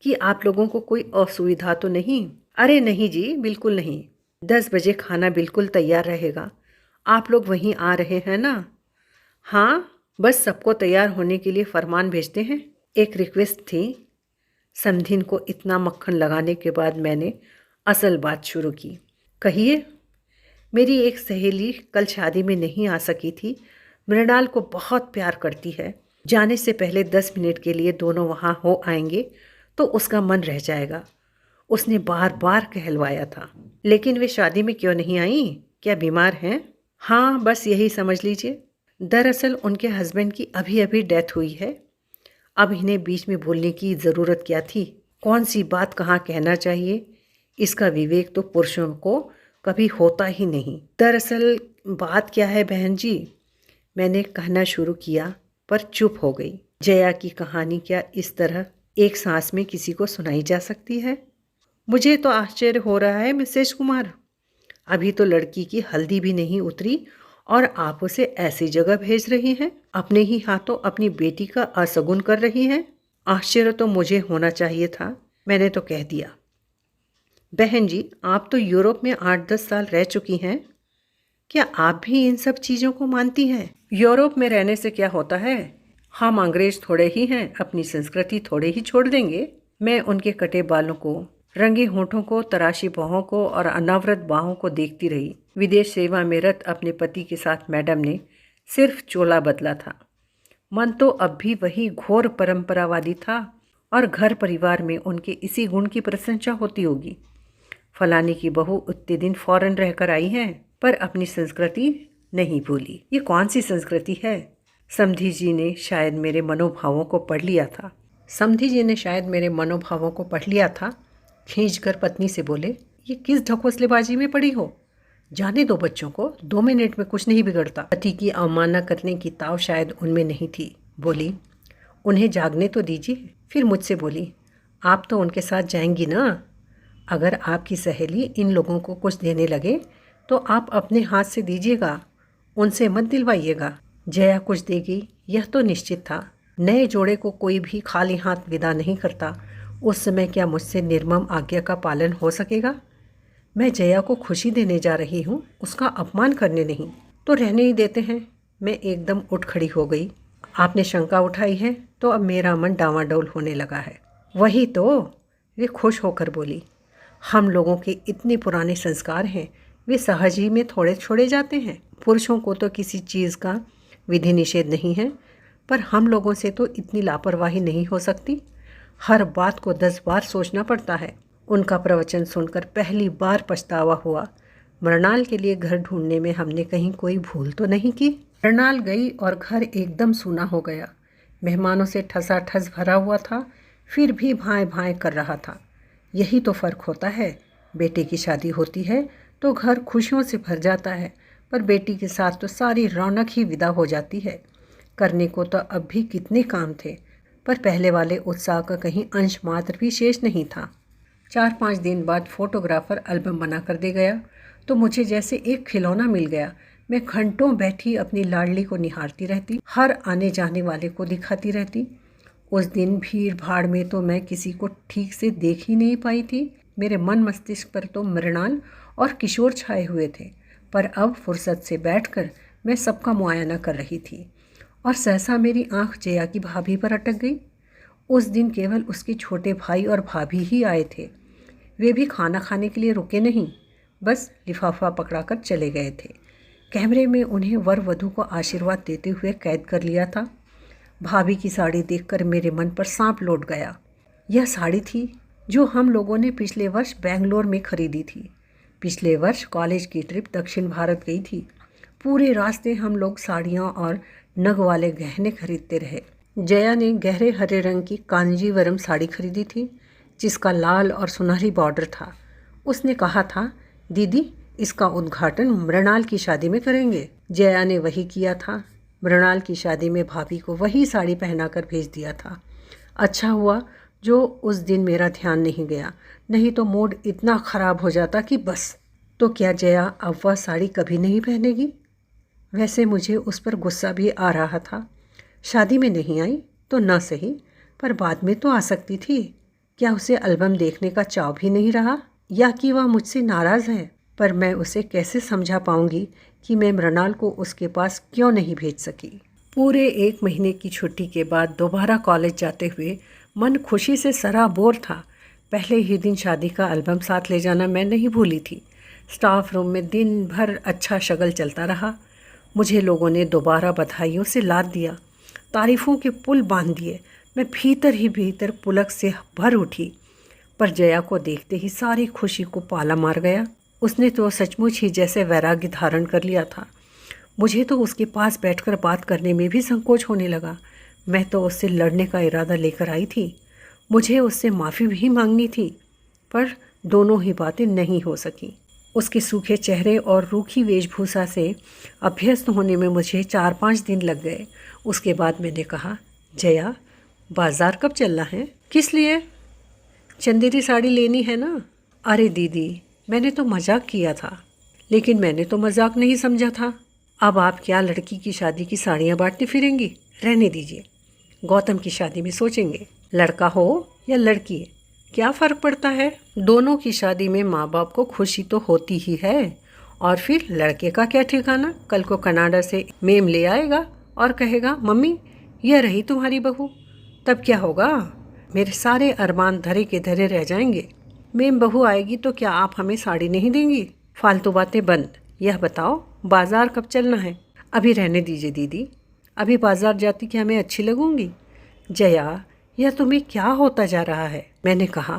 कि आप लोगों को कोई असुविधा तो नहीं। अरे नहीं जी, बिल्कुल नहीं। 10 बजे खाना बिल्कुल तैयार रहेगा। आप लोग वहीं आ रहे हैं ना? हाँ, बस सबको तैयार होने के लिए फरमान भेजते हैं। एक रिक्वेस्ट थी। समधिन को इतना मक्खन लगाने के बाद मैंने असल बात शुरू की। कहिए। मेरी एक सहेली कल शादी में नहीं आ सकी थी। मृणाल को बहुत प्यार करती है। जाने से पहले 10 मिनट के लिए दोनों वहाँ हो आएंगे तो उसका मन रह जाएगा। उसने बार बार कहलवाया था। लेकिन वे शादी में क्यों नहीं आई? क्या बीमार हैं? हाँ, बस यही समझ लीजिए। दरअसल उनके हस्बैंड की अभी अभी डेथ हुई है। अब इन्हें बीच में बोलने की ज़रूरत क्या थी? कौन सी बात कहाँ कहना चाहिए, इसका विवेक तो पुरुषों को कभी होता ही नहीं। दरअसल बात क्या है बहन जी? मैंने कहना शुरू किया, पर चुप हो गई। जया की कहानी क्या इस तरह एक सांस में किसी को सुनाई जा सकती है? मुझे तो आश्चर्य हो रहा है मिसेज कुमार। अभी तो लड़की की हल्दी भी नहीं उतरी और आप उसे ऐसी जगह भेज रही हैं, अपने ही हाथों अपनी बेटी का असगुन कर रही हैं। आश्चर्य तो मुझे होना चाहिए था, मैंने तो कह दिया। बहन जी, आप तो यूरोप में 8-10 साल रह चुकी हैं, क्या आप भी इन सब चीज़ों को मानती हैं? यूरोप में रहने से क्या होता है, हम अंग्रेज थोड़े ही हैं, अपनी संस्कृति थोड़े ही छोड़ देंगे। मैं उनके कटे बालों को, रंगे होठों को, तराशी बाहों को और अनावृत बाहों को देखती रही। विदेश सेवा में रत अपने पति के साथ मैडम ने सिर्फ चोला बदला था। मन तो अब भी वही घोर परंपरावादी था और घर परिवार में उनके इसी गुण की प्रशंसा होती होगी। फलानी की बहू उतने दिन फॉरेन रहकर आई हैं, पर अपनी संस्कृति नहीं भूली। ये कौन सी संस्कृति है? समधी जी ने शायद मेरे मनोभावों को पढ़ लिया था। खींचकर पत्नी से बोले, ये किस ढकोसलेबाजी में पड़ी हो? जाने दो बच्चों को, 2 मिनट में कुछ नहीं बिगड़ता। पति की अवमानना करने की ताव शायद उनमें नहीं थी। बोली, उन्हें जागने तो दीजिए। फिर मुझसे बोली, आप तो उनके साथ जाएंगी ना? अगर आपकी सहेली इन लोगों को कुछ देने लगे तो आप अपने हाथ से दीजिएगा, उनसे मत दिलवाइएगा। जया कुछ देगी यह तो निश्चित था। नए जोड़े को कोई भी खाली हाथ विदा नहीं करता। उस समय क्या मुझसे निर्मम आज्ञा का पालन हो सकेगा? मैं जया को खुशी देने जा रही हूँ, उसका अपमान करने नहीं। तो रहने ही देते हैं। मैं एकदम उठ खड़ी हो गई। आपने शंका उठाई है तो अब मेरा मन डावाडोल होने लगा है। वही तो, वे खुश होकर बोली, हम लोगों के इतने पुराने संस्कार हैं, वे सहज ही में थोड़े छोड़े जाते हैं। पुरुषों को तो किसी चीज़ का विधि निषेध नहीं है, पर हम लोगों से तो इतनी लापरवाही नहीं हो सकती। हर बात को 10 बार सोचना पड़ता है। उनका प्रवचन सुनकर पहली बार पछतावा हुआ। मृणाल के लिए घर ढूंढने में हमने कहीं कोई भूल तो नहीं की। मृणाल गई और घर एकदम सूना हो गया। मेहमानों से ठसाठस भरा हुआ था, फिर भी भाएं भाएं कर रहा था। यही तो फ़र्क होता है। बेटे की शादी होती है तो घर खुशियों से भर जाता है, पर बेटी के साथ तो सारी रौनक ही विदा हो जाती है। करने को तो अब भी कितने काम थे, पर पहले वाले उत्साह का कहीं अंश मात्र भी शेष नहीं था। 4-5 दिन बाद फोटोग्राफर एल्बम बना कर दे गया तो मुझे जैसे एक खिलौना मिल गया। मैं घंटों बैठी अपनी लाडली को निहारती रहती, हर आने जाने वाले को दिखाती रहती। उस दिन भीड़ भाड़ में तो मैं किसी को ठीक से देख ही नहीं पाई थी। मेरे मन मस्तिष्क पर तो मृणाल और किशोर छाए हुए थे, पर अब फुर्सत से बैठकर मैं सबका मुआयना कर रही थी और सहसा मेरी आंख जया की भाभी पर अटक गई। उस दिन केवल उसके छोटे भाई और भाभी ही आए थे। वे भी खाना खाने के लिए रुके नहीं, बस लिफाफा पकड़ाकर चले गए थे। कैमरे में उन्हें वर वधू को आशीर्वाद देते हुए कैद कर लिया था। भाभी की साड़ी देखकर मेरे मन पर सांप लौट गया। यह साड़ी थी जो हम लोगों ने पिछले वर्ष बेंगलोर में खरीदी थी। पिछले वर्ष कॉलेज की ट्रिप दक्षिण भारत गई थी। पूरे रास्ते हम लोग साड़ियाँ और नग वाले गहने खरीदते रहे। जया ने गहरे हरे रंग की कांजीवरम साड़ी खरीदी थी, जिसका लाल और सुनहरी बॉर्डर था। उसने कहा था, दीदी इसका उद्घाटन मृणाल की शादी में करेंगे। जया ने वही किया था। मृणाल की शादी में भाभी को वही साड़ी पहनाकर भेज दिया था। अच्छा हुआ जो उस दिन मेरा ध्यान नहीं गया, नहीं तो मूड इतना ख़राब हो जाता कि बस। तो क्या जया अब वह साड़ी कभी नहीं पहनेगी? वैसे मुझे उस पर गुस्सा भी आ रहा था। शादी में नहीं आई तो न सही, पर बाद में तो आ सकती थी। क्या उसे एल्बम देखने का चाव भी नहीं रहा, या कि वह मुझसे नाराज़ है? पर मैं उसे कैसे समझा पाऊंगी कि मैं मृणाल को उसके पास क्यों नहीं भेज सकी। पूरे 1 महीने की छुट्टी के बाद दोबारा कॉलेज जाते हुए मन खुशी से सराबोर था। पहले ही दिन शादी का एल्बम साथ ले जाना मैं नहीं भूली थी। स्टाफ रूम में दिन भर अच्छा शगल चलता रहा। मुझे लोगों ने दोबारा बधाइयों से लाद दिया, तारीफ़ों के पुल बांध दिए। मैं भीतर ही भीतर पुलक से भर उठी, पर जया को देखते ही सारी खुशी को पाला मार गया। उसने तो सचमुच ही जैसे वैराग्य धारण कर लिया था। मुझे तो उसके पास बैठकर बात करने में भी संकोच होने लगा। मैं तो उससे लड़ने का इरादा लेकर आई थी। मुझे उससे माफ़ी भी मांगनी थी, पर दोनों ही बातें नहीं हो सकीं। उसके सूखे चेहरे और रूखी वेशभूषा से अभ्यस्त होने में मुझे 4-5 दिन लग गए। उसके बाद मैंने कहा, जया बाज़ार कब चलना है? किस लिए? चंदेरी साड़ी लेनी है ना? अरे दीदी, मैंने तो मजाक किया था। लेकिन मैंने तो मजाक नहीं समझा था। अब आप क्या लड़की की शादी की साड़ियाँ बांटते फिरेंगी? रहने दीजिए, गौतम की शादी में सोचेंगे। लड़का हो या लड़की, क्या फ़र्क पड़ता है? दोनों की शादी में माँ बाप को खुशी तो होती ही है। और फिर लड़के का क्या ठिकाना? कल को कनाडा से मेम ले आएगा और कहेगा, मम्मी यह रही तुम्हारी बहू। तब क्या होगा? मेरे सारे अरमान धरे के धरे रह जाएंगे। मेम बहू आएगी तो क्या आप हमें साड़ी नहीं देंगी? फालतू बातें बंद। यह बताओ बाज़ार कब चलना है? अभी रहने दीजिए दीदी, अभी बाज़ार जाती क्या मैं अच्छी लगूंगी? जया, यह तुम्हें क्या होता जा रहा है? मैंने कहा,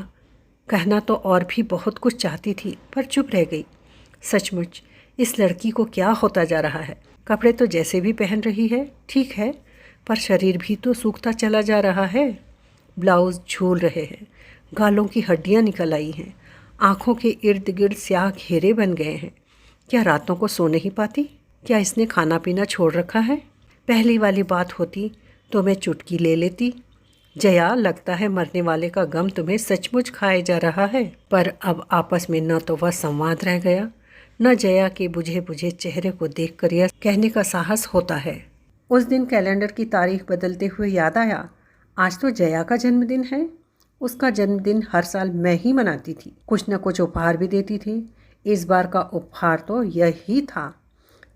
कहना तो और भी बहुत कुछ चाहती थी, पर चुप रह गई। सचमुच इस लड़की को क्या होता जा रहा है? कपड़े तो जैसे भी पहन रही है ठीक है, पर शरीर भी तो सूखता चला जा रहा है। ब्लाउज़ झूल रहे हैं, गालों की हड्डियां निकल आई हैं, आँखों के इर्द गिर्द स्याह घेरे बन गए हैं। क्या रातों को सो नहीं पाती? क्या इसने खाना पीना छोड़ रखा है? पहली वाली बात होती तो मैं चुटकी ले लेती। जया, लगता है मरने वाले का गम तुम्हें सचमुच खाए जा रहा है। पर अब आपस में न तो वह संवाद रह गया, न जया के बुझे बुझे चेहरे को देखकर यह कहने का साहस होता है। उस दिन कैलेंडर की तारीख बदलते हुए याद आया, आज तो जया का जन्मदिन है। उसका जन्मदिन हर साल मैं ही मनाती थी, कुछ न कुछ उपहार भी देती थी। इस बार का उपहार तो यही था।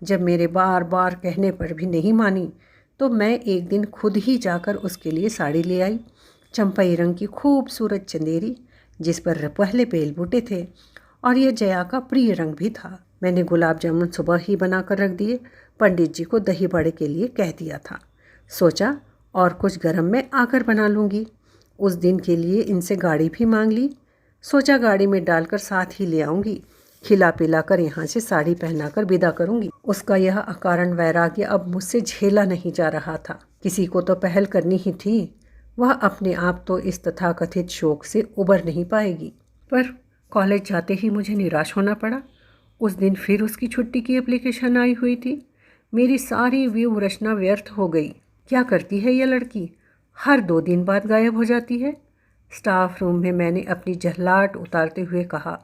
जब मेरे बार बार कहने पर भी नहीं मानी तो मैं एक दिन खुद ही जाकर उसके लिए साड़ी ले आई। चंपाई रंग की खूबसूरत चंदेरी, जिस पर पहले बेल बूटे थे, और यह जया का प्रिय रंग भी था। मैंने गुलाब जामुन सुबह ही बनाकर रख दिए। पंडित जी को दही बड़े के लिए कह दिया था। सोचा और कुछ गरम में आकर बना लूँगी। उस दिन के लिए इनसे गाड़ी भी मांग ली। सोचा गाड़ी में डालकर साथ ही ले आऊँगी। खिला पिला कर यहाँ से साड़ी पहनाकर विदा करूंगी। उसका यह अकारण वैराग्य अब मुझसे झेला नहीं जा रहा था। किसी को तो पहल करनी ही थी। वह अपने आप तो इस तथाकथित शौक से उबर नहीं पाएगी। पर कॉलेज जाते ही मुझे निराश होना पड़ा। उस दिन फिर उसकी छुट्टी की एप्लीकेशन आई हुई थी। मेरी सारी व्यू रचना व्यर्थ हो गई। क्या करती है यह लड़की? हर 2 दिन बाद गायब हो जाती है। स्टाफ रूम में मैंने अपनी जहलाट उतारते हुए कहा,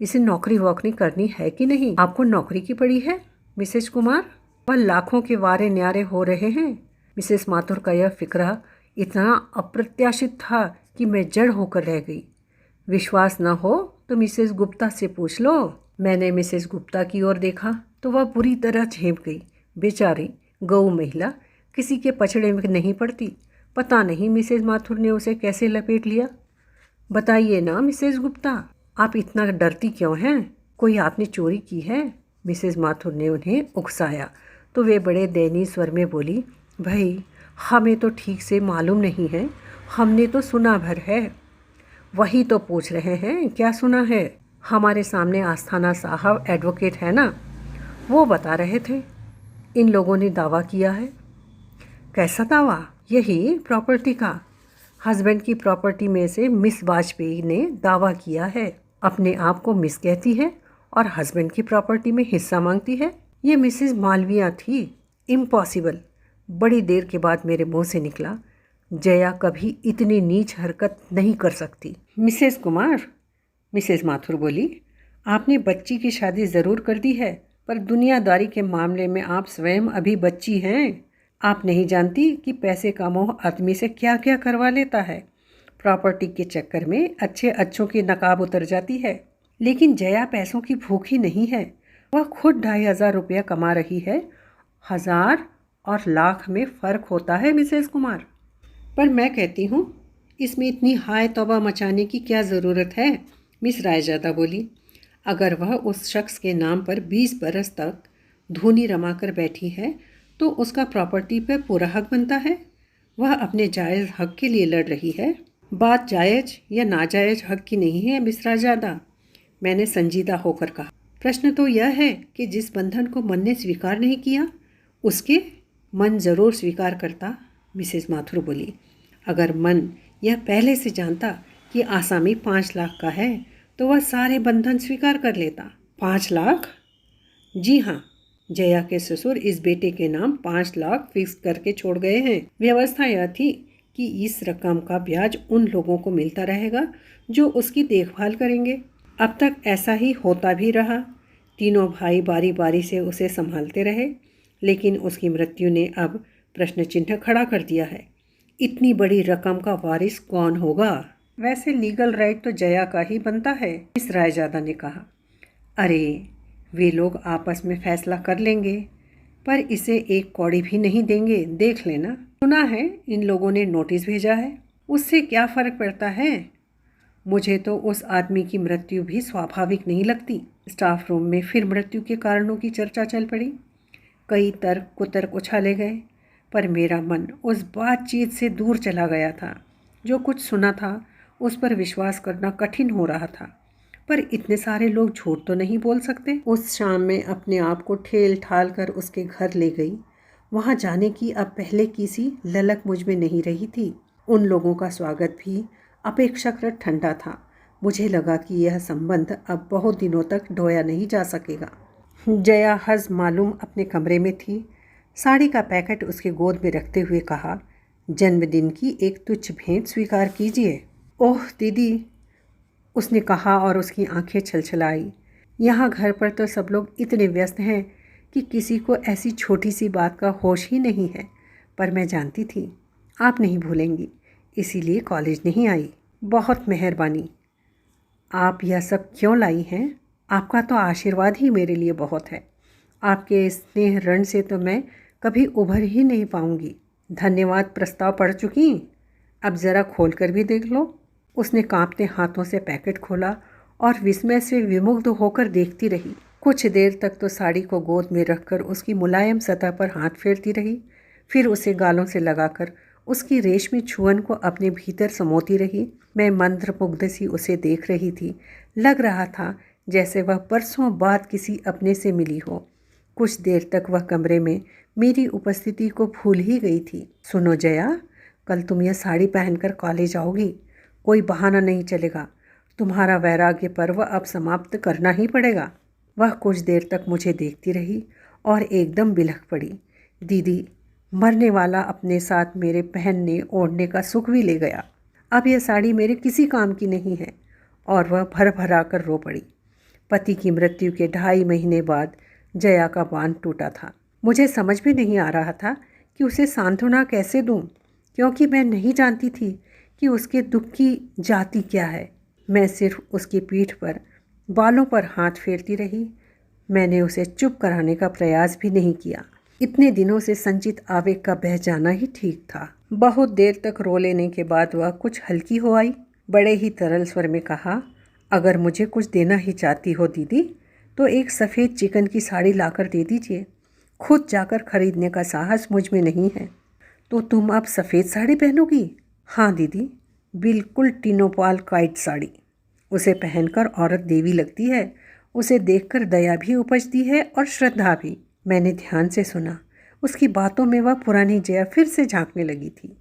इसे नौकरी वोकरी करनी है कि नहीं? आपको नौकरी की पड़ी है मिसेस कुमार? वह लाखों के वारे न्यारे हो रहे हैं। मिसेस माथुर का यह फिक्रा इतना अप्रत्याशित था कि मैं जड़ होकर रह गई। विश्वास न हो तो मिसेस गुप्ता से पूछ लो। मैंने मिसेस गुप्ता की ओर देखा तो वह बुरी तरह झेंप गई। बेचारी गऊ महिला किसी के पछड़े में नहीं पड़ती। पता नहीं मिसेस माथुर ने उसे कैसे लपेट लिया। बताइए ना मिसेस गुप्ता, आप इतना डरती क्यों हैं? कोई आपने चोरी की है? मिसेस माथुर ने उन्हें उकसाया तो वे बड़े दयनीय स्वर में बोली, भाई हमें तो ठीक से मालूम नहीं है, हमने तो सुना भर है। वही तो पूछ रहे हैं, क्या सुना है? हमारे सामने आस्थाना साहब एडवोकेट है ना, वो बता रहे थे इन लोगों ने दावा किया है। कैसा दावा? यही प्रॉपर्टी का। हस्बैंड की प्रॉपर्टी में से मिस वाजपेयी ने दावा किया है। अपने आप को मिस कहती है और हस्बैंड की प्रॉपर्टी में हिस्सा मांगती है। ये मिसेस मालविया थी। इम्पॉसिबल। बड़ी देर के बाद मेरे मुंह से निकला, जया कभी इतनी नीच हरकत नहीं कर सकती। मिसेस कुमार, मिसेस माथुर बोली, आपने बच्ची की शादी ज़रूर कर दी है, पर दुनियादारी के मामले में आप स्वयं अभी बच्ची हैं। आप नहीं जानती कि पैसे का मोह आदमी से क्या क्या करवा लेता है। प्रॉपर्टी के चक्कर में अच्छे अच्छों की नकाब उतर जाती है। लेकिन जया पैसों की भूखी नहीं है। वह खुद 2500 रुपया कमा रही है। 1000 और लाख में फ़र्क होता है मिसेस कुमार। पर मैं कहती हूँ, इसमें इतनी हाय तौबा मचाने की क्या ज़रूरत है? मिस रायजादा बोली, अगर वह उस शख्स के नाम पर 20 बरस तक धूनी रमाकर बैठी है तो उसका प्रॉपर्टी पर पूरा हक बनता है। वह अपने जायज़ हक के लिए लड़ रही है। बात जायज़ या नाजायज़ हक की नहीं है मिस रायजादा, मैंने संजीदा होकर कहा। प्रश्न तो यह है कि जिस बंधन को मन ने स्वीकार नहीं किया उसके मन ज़रूर स्वीकार करता। मिसेस माथुर बोली, अगर मन यह पहले से जानता कि आसामी 5 लाख का है तो वह सारे बंधन स्वीकार कर लेता। 5 लाख? जी हाँ, जया के ससुर इस बेटे के नाम 5 लाख फिक्स करके छोड़ गए हैं। व्यवस्था यह थी कि इस रकम का ब्याज उन लोगों को मिलता रहेगा जो उसकी देखभाल करेंगे। अब तक ऐसा ही होता भी रहा। तीनों भाई बारी बारी से उसे संभालते रहे, लेकिन उसकी मृत्यु ने अब प्रश्न चिन्ह खड़ा कर दिया है। इतनी बड़ी रकम का वारिस कौन होगा? वैसे लीगल राइट तो जया का ही बनता है, इस रायजादा ने कहा। अरे वे लोग आपस में फैसला कर लेंगे, पर इसे एक कौड़ी भी नहीं देंगे, देख लेना। सुना है इन लोगों ने नोटिस भेजा है। उससे क्या फ़र्क पड़ता है? मुझे तो उस आदमी की मृत्यु भी स्वाभाविक नहीं लगती। स्टाफ रूम में फिर मृत्यु के कारणों की चर्चा चल पड़ी। कई तर्क कुतर्क उछाले गए, पर मेरा मन उस बातचीत से दूर चला गया था। जो कुछ सुना था उस पर विश्वास करना कठिन हो रहा था, पर इतने सारे लोग झूठ तो नहीं बोल सकते। उस शाम में अपने आप को ठेल ठाल कर उसके घर ले गई। वहाँ जाने की अब पहले की सी ललक मुझ में नहीं रही थी। उन लोगों का स्वागत भी अपेक्षाकृत ठंडा था। मुझे लगा कि यह संबंध अब बहुत दिनों तक ढोया नहीं जा सकेगा। जया हज मालूम अपने कमरे में थी। साड़ी का पैकेट उसके गोद में रखते हुए कहा, जन्मदिन की एक तुच्छ भेंट स्वीकार कीजिए। ओह दीदी, उसने कहा और उसकी आंखें छलछलाई। यहाँ घर पर तो सब लोग इतने व्यस्त हैं कि किसी को ऐसी छोटी सी बात का होश ही नहीं है। पर मैं जानती थी आप नहीं भूलेंगी, इसीलिए कॉलेज नहीं आई। बहुत मेहरबानी। आप यह सब क्यों लाई हैं? आपका तो आशीर्वाद ही मेरे लिए बहुत है। आपके स्नेह ऋण से तो मैं कभी उभर ही नहीं पाऊंगी। धन्यवाद प्रस्ताव पढ़ चुकी, अब ज़रा खोल कर भी देख लो। उसने कांपते हाथों से पैकेट खोला और विस्मय से विमुग्ध होकर देखती रही। कुछ देर तक तो साड़ी को गोद में रखकर उसकी मुलायम सतह पर हाथ फेरती रही, फिर उसे गालों से लगाकर उसकी रेशमी छुअन को अपने भीतर समोती रही। मैं मंत्रमुग्ध सी उसे देख रही थी। लग रहा था जैसे वह परसों बाद किसी अपने से मिली हो। कुछ देर तक वह कमरे में मेरी उपस्थिति को भूल ही गई थी। सुनो जया, कल तुम यह साड़ी पहनकर कॉलेज आओगी। कोई बहाना नहीं चलेगा। तुम्हारा वैराग्य पर्व अब समाप्त करना ही पड़ेगा। वह कुछ देर तक मुझे देखती रही और एकदम बिलख पड़ी। दीदी, मरने वाला अपने साथ मेरे पहनने ओढ़ने का सुख भी ले गया। अब यह साड़ी मेरे किसी काम की नहीं है। और वह भर भरा कर रो पड़ी। पति की मृत्यु के 2.5 महीने बाद जया का बांध टूटा था। मुझे समझ में नहीं आ रहा था कि उसे सांत्वना कैसे दूं, क्योंकि मैं नहीं जानती थी कि उसके दुख की जाति क्या है। मैं सिर्फ उसकी पीठ पर, बालों पर हाथ फेरती रही। मैंने उसे चुप कराने का प्रयास भी नहीं किया। इतने दिनों से संचित आवेग का बह जाना ही ठीक था। बहुत देर तक रो लेने के बाद वह कुछ हल्की हो आई। बड़े ही तरल स्वर में कहा, अगर मुझे कुछ देना ही चाहती हो दीदी, तो एक सफ़ेद चिकन की साड़ी लाकर दे दीजिए। खुद जाकर खरीदने का साहस मुझ में नहीं है। तो तुम अब सफ़ेद साड़ी पहनोगी? हाँ दीदी, बिल्कुल टिनोपाल काइट साड़ी। उसे पहनकर औरत देवी लगती है। उसे देखकर दया भी उपजती है और श्रद्धा भी। मैंने ध्यान से सुना। उसकी बातों में वह पुरानी जया फिर से झांकने लगी थी।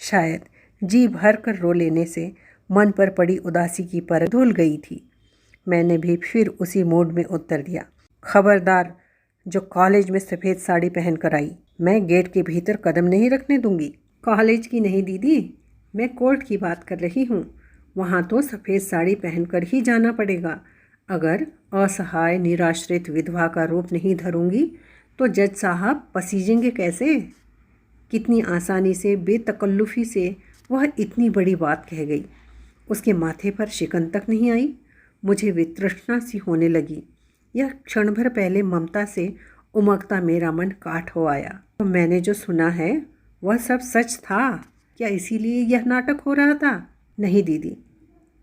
शायद जी भर कर रो लेने से मन पर पड़ी उदासी की परत धुल गई थी। मैंने भी फिर उसी मूड में उत्तर दिया, खबरदार, जो कॉलेज में सफ़ेद साड़ी पहन कर आई, मैं गेट के भीतर कदम नहीं रखने दूंगी। कॉलेज की नहीं दीदी, मैं कोर्ट की बात कर रही हूँ। वहाँ तो सफ़ेद साड़ी पहनकर ही जाना पड़ेगा। अगर असहाय निराश्रित विधवा का रूप नहीं धरूंगी तो जज साहब पसीजेंगे कैसे? कितनी आसानी से, बेतकल्लुफ़ी से वह इतनी बड़ी बात कह गई। उसके माथे पर शिकन तक नहीं आई। मुझे वितृष्णा सी होने लगी। यह क्षण भर पहले ममता से उमगता मेरा मन काठ हो आया। तो मैंने जो सुना है वह सब सच था क्या? इसीलिए यह नाटक हो रहा था? नहीं दीदी,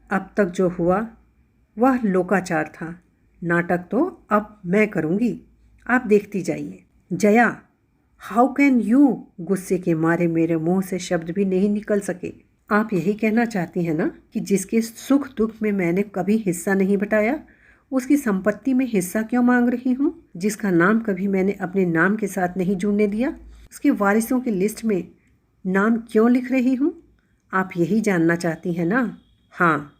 अब तक जो हुआ वह लोकाचार था। नाटक तो अब मैं करूँगी। आप देखती जाइए। Jaya, how can you? गुस्से के मारे मेरे मुंह से शब्द भी नहीं निकल सके। आप यही कहना चाहती हैं ना कि जिसके सुख दुख में मैंने कभी हिस्सा नहीं बटाया, उसकी संपत्ति में हिस्सा क्यों मांग रही हूँ? जिसका नाम कभी मैंने अपने नाम के साथ नहीं जुड़ने दिया, उसके वारिसों की लिस्ट में नाम क्यों लिख रही हूँ? आप यही जानना चाहती हैं ना? हाँ,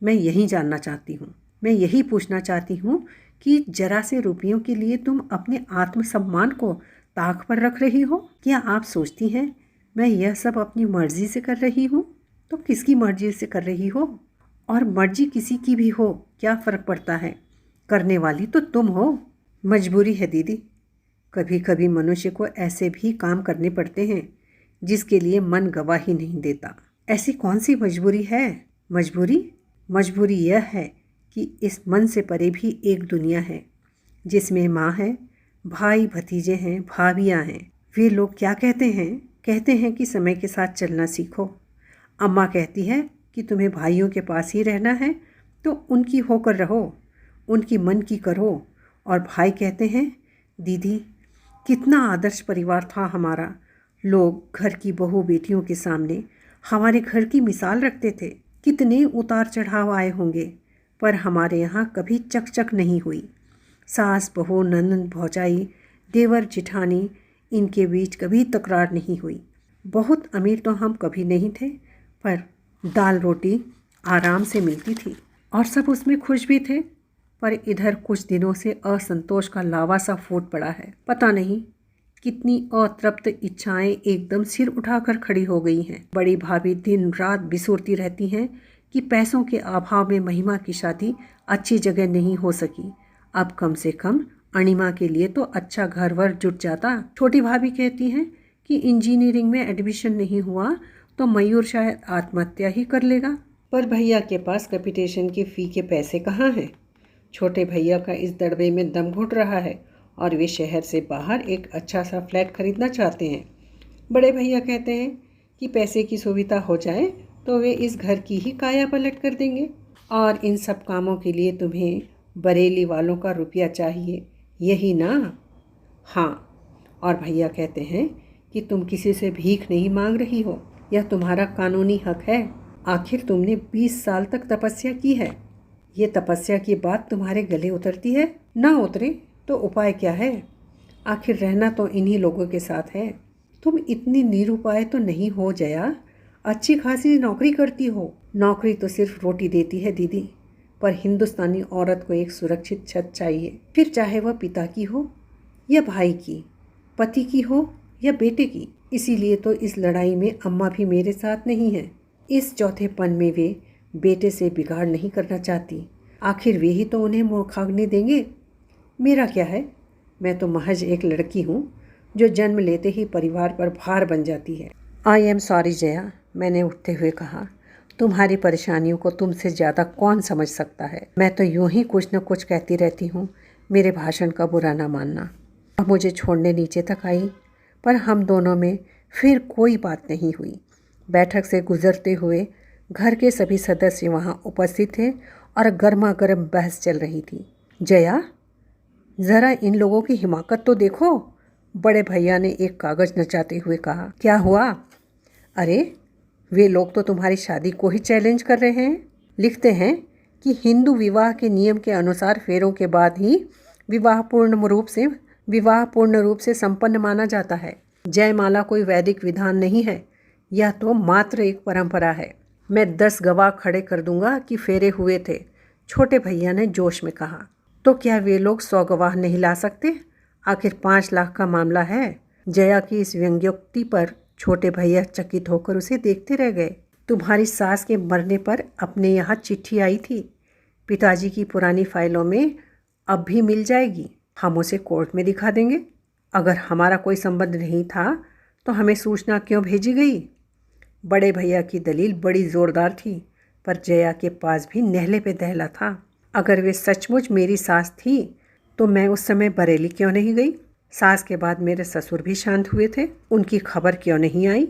मैं यही जानना चाहती हूँ। मैं यही पूछना चाहती हूँ कि जरा से रुपयों के लिए तुम अपने आत्मसम्मान को ताक पर रख रही हो? क्या आप सोचती हैं मैं यह सब अपनी मर्जी से कर रही हूँ? तो किसकी मर्जी से कर रही हो? और मर्जी किसी की भी हो, क्या फ़र्क पड़ता है? करने वाली तो तुम हो। मजबूरी है दीदी। कभी कभी मनुष्य को ऐसे भी काम करने पड़ते हैं जिसके लिए मन गवाही नहीं देता। ऐसी कौन सी मजबूरी है? मजबूरी यह है कि इस मन से परे भी एक दुनिया है जिसमें माँ है, भाई भतीजे हैं, भाभियाँ हैं। वे लोग क्या कहते हैं? कहते हैं कि समय के साथ चलना सीखो। अम्मा कहती है कि तुम्हें भाइयों के पास ही रहना है तो उनकी होकर रहो, उनकी मन की करो। और भाई कहते हैं, दीदी कितना आदर्श परिवार था हमारा। लोग घर की बहू बेटियों के सामने हमारे घर की मिसाल रखते थे। कितने उतार चढ़ाव आए होंगे, पर हमारे यहाँ कभी चकचक नहीं हुई। सास बहू, ननद भौजाई, देवर जिठानी, इनके बीच कभी तकरार नहीं हुई। बहुत अमीर तो हम कभी नहीं थे, पर दाल रोटी आराम से मिलती थी और सब उसमें खुश भी थे। पर इधर कुछ दिनों से असंतोष का लावा सा फूट पड़ा है। पता नहीं कितनी अतृप्त इच्छाएं एकदम सिर उठाकर खड़ी हो गई हैं। बड़ी भाभी दिन रात बिसूरती रहती हैं कि पैसों के अभाव में महिमा की शादी अच्छी जगह नहीं हो सकी। अब कम से कम अणिमा के लिए तो अच्छा घर वर जुट जाता। छोटी भाभी कहती हैं कि इंजीनियरिंग में एडमिशन नहीं हुआ तो मयूर शायद आत्महत्या ही कर लेगा। पर भैया के पास कैपिटेशन की फ़ी के पैसे कहाँ हैं? छोटे भैया का इस दड़बे में दम घुट रहा है और वे शहर से बाहर एक अच्छा सा फ्लैट खरीदना चाहते हैं। बड़े भैया कहते हैं कि पैसे की सुविधा हो जाए तो वे इस घर की ही काया पलट कर देंगे। और इन सब कामों के लिए तुम्हें बरेली वालों का रुपया चाहिए, यही ना? हाँ। और भैया कहते हैं कि तुम किसी से भीख नहीं मांग रही हो, यह तुम्हारा कानूनी हक है। आखिर तुमने 20 साल तक तपस्या की है। ये तपस्या की बात तुम्हारे गले उतरती है? ना उतरे तो उपाय क्या है? आखिर रहना तो इन्हीं लोगों के साथ है। तुम इतनी निरुपाय तो नहीं हो जया। अच्छी खासी नौकरी करती हो। नौकरी तो सिर्फ रोटी देती है दीदी, पर हिंदुस्तानी औरत को एक सुरक्षित छत चाहिए, फिर चाहे वह पिता की हो या भाई की, पति की हो या बेटे की। इसीलिए तो इस लड़ाई में अम्मा भी मेरे साथ नहीं है। इस चौथेपन में वे बेटे से बिगाड़ नहीं करना चाहती। आखिर वे ही तो उन्हें मूर्खाग्नि देंगे। मेरा क्या है? मैं तो महज एक लड़की हूँ जो जन्म लेते ही परिवार पर भार बन जाती है। आई एम सॉरी जया, मैंने उठते हुए कहा। तुम्हारी परेशानियों को तुमसे ज़्यादा कौन समझ सकता है। मैं तो यूं ही कुछ न कुछ कहती रहती हूँ। मेरे भाषण का बुरा ना मानना। अब मुझे छोड़ने नीचे तक आई, पर हम दोनों में फिर कोई बात नहीं हुई। बैठक से गुजरते हुए घर के सभी सदस्य वहाँ उपस्थित थे और गर्मा गर्म बहस चल रही थी। जया, ज़रा इन लोगों की हिमाकत तो देखो, बड़े भैया ने एक कागज़ नचाते हुए कहा। क्या हुआ? अरे, वे लोग तो तुम्हारी शादी को ही चैलेंज कर रहे हैं। लिखते हैं कि हिंदू विवाह के नियम के अनुसार फेरों के बाद ही विवाह पूर्ण रूप से संपन्न माना जाता है। जयमाला कोई वैदिक विधान नहीं है, यह तो मात्र एक परंपरा है। मैं 10 गवाह खड़े कर दूंगा कि फेरे हुए थे, छोटे भैया ने जोश में कहा। तो क्या वे लोग 100 गवाह नहीं ला सकते? आखिर 5 लाख का मामला है। जया की इस व्यंग्योक्ति पर छोटे भैया चकित होकर उसे देखते रह गए। तुम्हारी सास के मरने पर अपने यहाँ चिट्ठी आई थी। पिताजी की पुरानी फाइलों में अब भी मिल जाएगी। हम उसे कोर्ट में दिखा देंगे। अगर हमारा कोई संबंध नहीं था तो हमें सूचना क्यों भेजी गई? बड़े भैया की दलील बड़ी ज़ोरदार थी, पर जया के पास भी नहले पे दहला था। अगर वे सचमुच मेरी सास थी तो मैं उस समय बरेली क्यों नहीं गई? सास के बाद मेरे ससुर भी शांत हुए थे, उनकी खबर क्यों नहीं आई?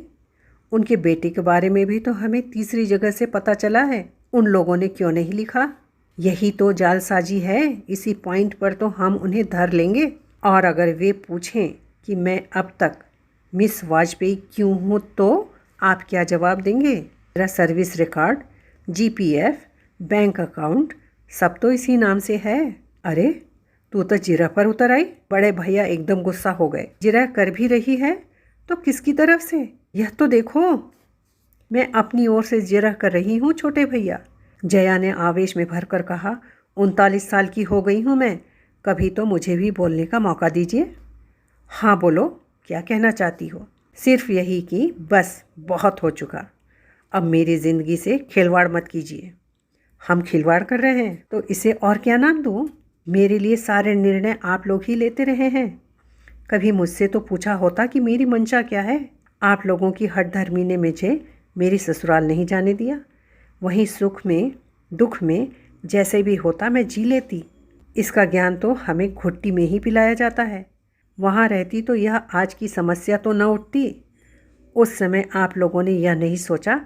उनके बेटे के बारे में भी तो हमें तीसरी जगह से पता चला है, उन लोगों ने क्यों नहीं लिखा? यही तो जालसाजी है। इसी पॉइंट पर तो हम उन्हें धर लेंगे। और अगर वे पूछें कि मैं अब तक मिस वाजपेयी क्यों हूँ तो आप क्या जवाब देंगे? मेरा service record, GPF, bank account सब तो इसी नाम से है। अरे, तू तो जिरह पर उतर आई। बड़े भैया एकदम गुस्सा हो गए। जिरह कर भी रही है तो किसकी तरफ से? यह तो देखो। मैं अपनी ओर से जिरह कर रही हूँ छोटे भैया, जया ने आवेश में भरकर कहा। 39 साल की हो गई हूँ मैं, कभी तो मुझे भी बोलने का मौका दीजिए। हाँ बोलो, क्या कहना चाहती हो? सिर्फ यही कि बस बहुत हो चुका, अब मेरी ज़िंदगी से खिलवाड़ मत कीजिए। हम खिलवाड़ कर रहे हैं तो इसे और क्या नाम दूँ? मेरे लिए सारे निर्णय आप लोग ही लेते रहे हैं। कभी मुझसे तो पूछा होता कि मेरी मंशा क्या है? आप लोगों की हठधर्मी ने मुझे मेरी ससुराल नहीं जाने दिया। वहीं सुख में दुख में जैसे भी होता मैं जी लेती। इसका ज्ञान तो हमें घुट्टी में ही पिलाया जाता है। वहाँ रहती तो यह आज की समस्या तो न उठती। उस समय आप लोगों ने यह नहीं सोचा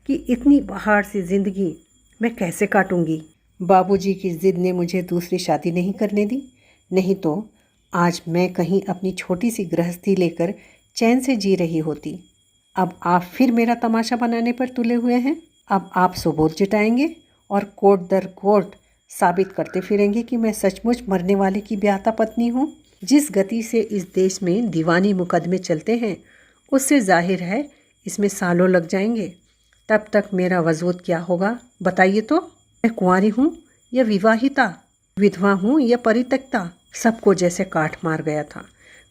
कि इतनी पहाड़ सी जिंदगी मैं कैसे काटूंगी। बाबूजी की जिद ने मुझे दूसरी शादी नहीं करने दी, नहीं तो आज मैं कहीं अपनी छोटी सी गृहस्थी लेकर चैन से जी रही होती। अब आप फिर मेरा तमाशा बनाने पर तुले हुए हैं। अब आप सबूत जुटाएंगे और कोर्ट दर कोर्ट साबित करते फिरेंगे कि मैं सचमुच मरने वाले की ब्याहता पत्नी हूँ। जिस गति से इस देश में दीवानी मुकदमे चलते हैं उससे जाहिर है इसमें सालों लग जाएंगे। तब तक मेरा वजूद क्या होगा बताइए तो? मैं कुंवारी हूँ या विवाहिता, विधवा हूँ या परित्यक्ता? सबको जैसे काट मार गया था।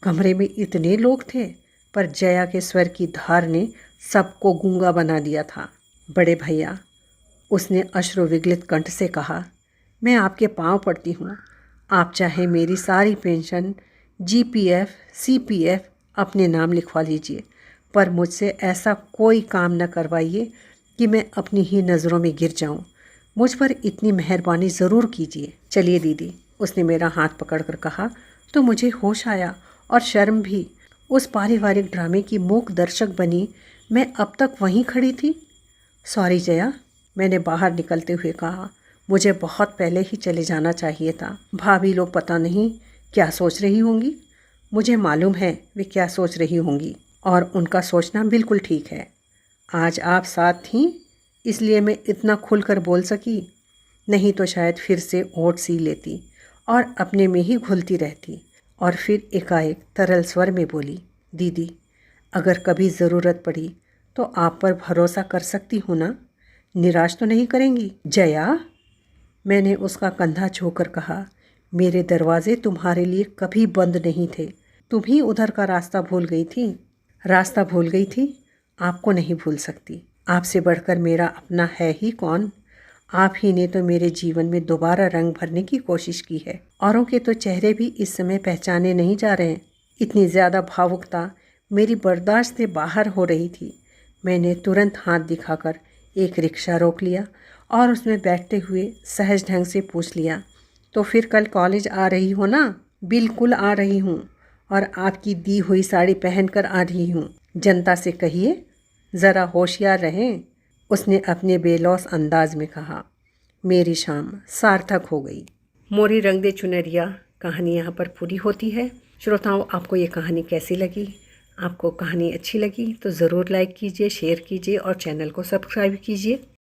कमरे में इतने लोग थे पर जया के स्वर की धार ने सबको गूंगा बना दिया था। बड़े भैया, उसने अश्रु विगलित कंठ से कहा, मैं आपके पांव पड़ती हूँ। आप चाहे मेरी सारी पेंशन, जीपीएफ, सीपीएफ अपने नाम लिखवा लीजिए, पर मुझसे ऐसा कोई काम न करवाइए कि मैं अपनी ही नज़रों में गिर जाऊँ। मुझ पर इतनी मेहरबानी ज़रूर कीजिए। चलिए दीदी, उसने मेरा हाथ पकड़कर कहा तो मुझे होश आया और शर्म भी। उस पारिवारिक ड्रामे की मूक दर्शक बनी मैं अब तक वहीं खड़ी थी। सॉरी जया, मैंने बाहर निकलते हुए कहा। मुझे बहुत पहले ही चले जाना चाहिए था। भाभी लोग पता नहीं क्या सोच रही होंगी। मुझे मालूम है वे क्या सोच रही होंगी और उनका सोचना बिल्कुल ठीक है। आज आप साथ थीं इसलिए मैं इतना खुलकर बोल सकी, नहीं तो शायद फिर से ओट सी लेती और अपने में ही घुलती रहती। और फिर एकाएक तरल स्वर में बोली, दीदी अगर कभी ज़रूरत पड़ी तो आप पर भरोसा कर सकती हूँ ना, निराश तो नहीं करेंगी? जया, मैंने उसका कंधा छूकर कहा, मेरे दरवाजे तुम्हारे लिए कभी बंद नहीं थे। तुम ही उधर का रास्ता भूल गई थी। रास्ता भूल गई थी? आपको नहीं भूल सकती। आपसे बढ़कर मेरा अपना है ही कौन? आप ही ने तो मेरे जीवन में दोबारा रंग भरने की कोशिश की है। औरों के तो चेहरे भी इस समय पहचाने नहीं जा रहे हैं। इतनी ज़्यादा भावुकता मेरी बर्दाश्त से बाहर हो रही थी। मैंने तुरंत हाथ दिखाकर एक रिक्शा रोक लिया और उसमें बैठते हुए सहज ढंग से पूछ लिया, तो फिर कल कॉलेज आ रही हो ना? बिल्कुल आ रही हूँ और आपकी दी हुई साड़ी पहनकर आ रही हूँ। जनता से कहिए ज़रा होशियार रहें, उसने अपने बेलौस अंदाज में कहा। मेरी शाम सार्थक हो गई। मोरी रंग दे चुनरिया कहानी यहाँ पर पूरी होती है। श्रोताओं, आपको ये कहानी कैसी लगी? आपको कहानी अच्छी लगी तो ज़रूर लाइक कीजिए, शेयर कीजिए और चैनल को सब्सक्राइब कीजिए।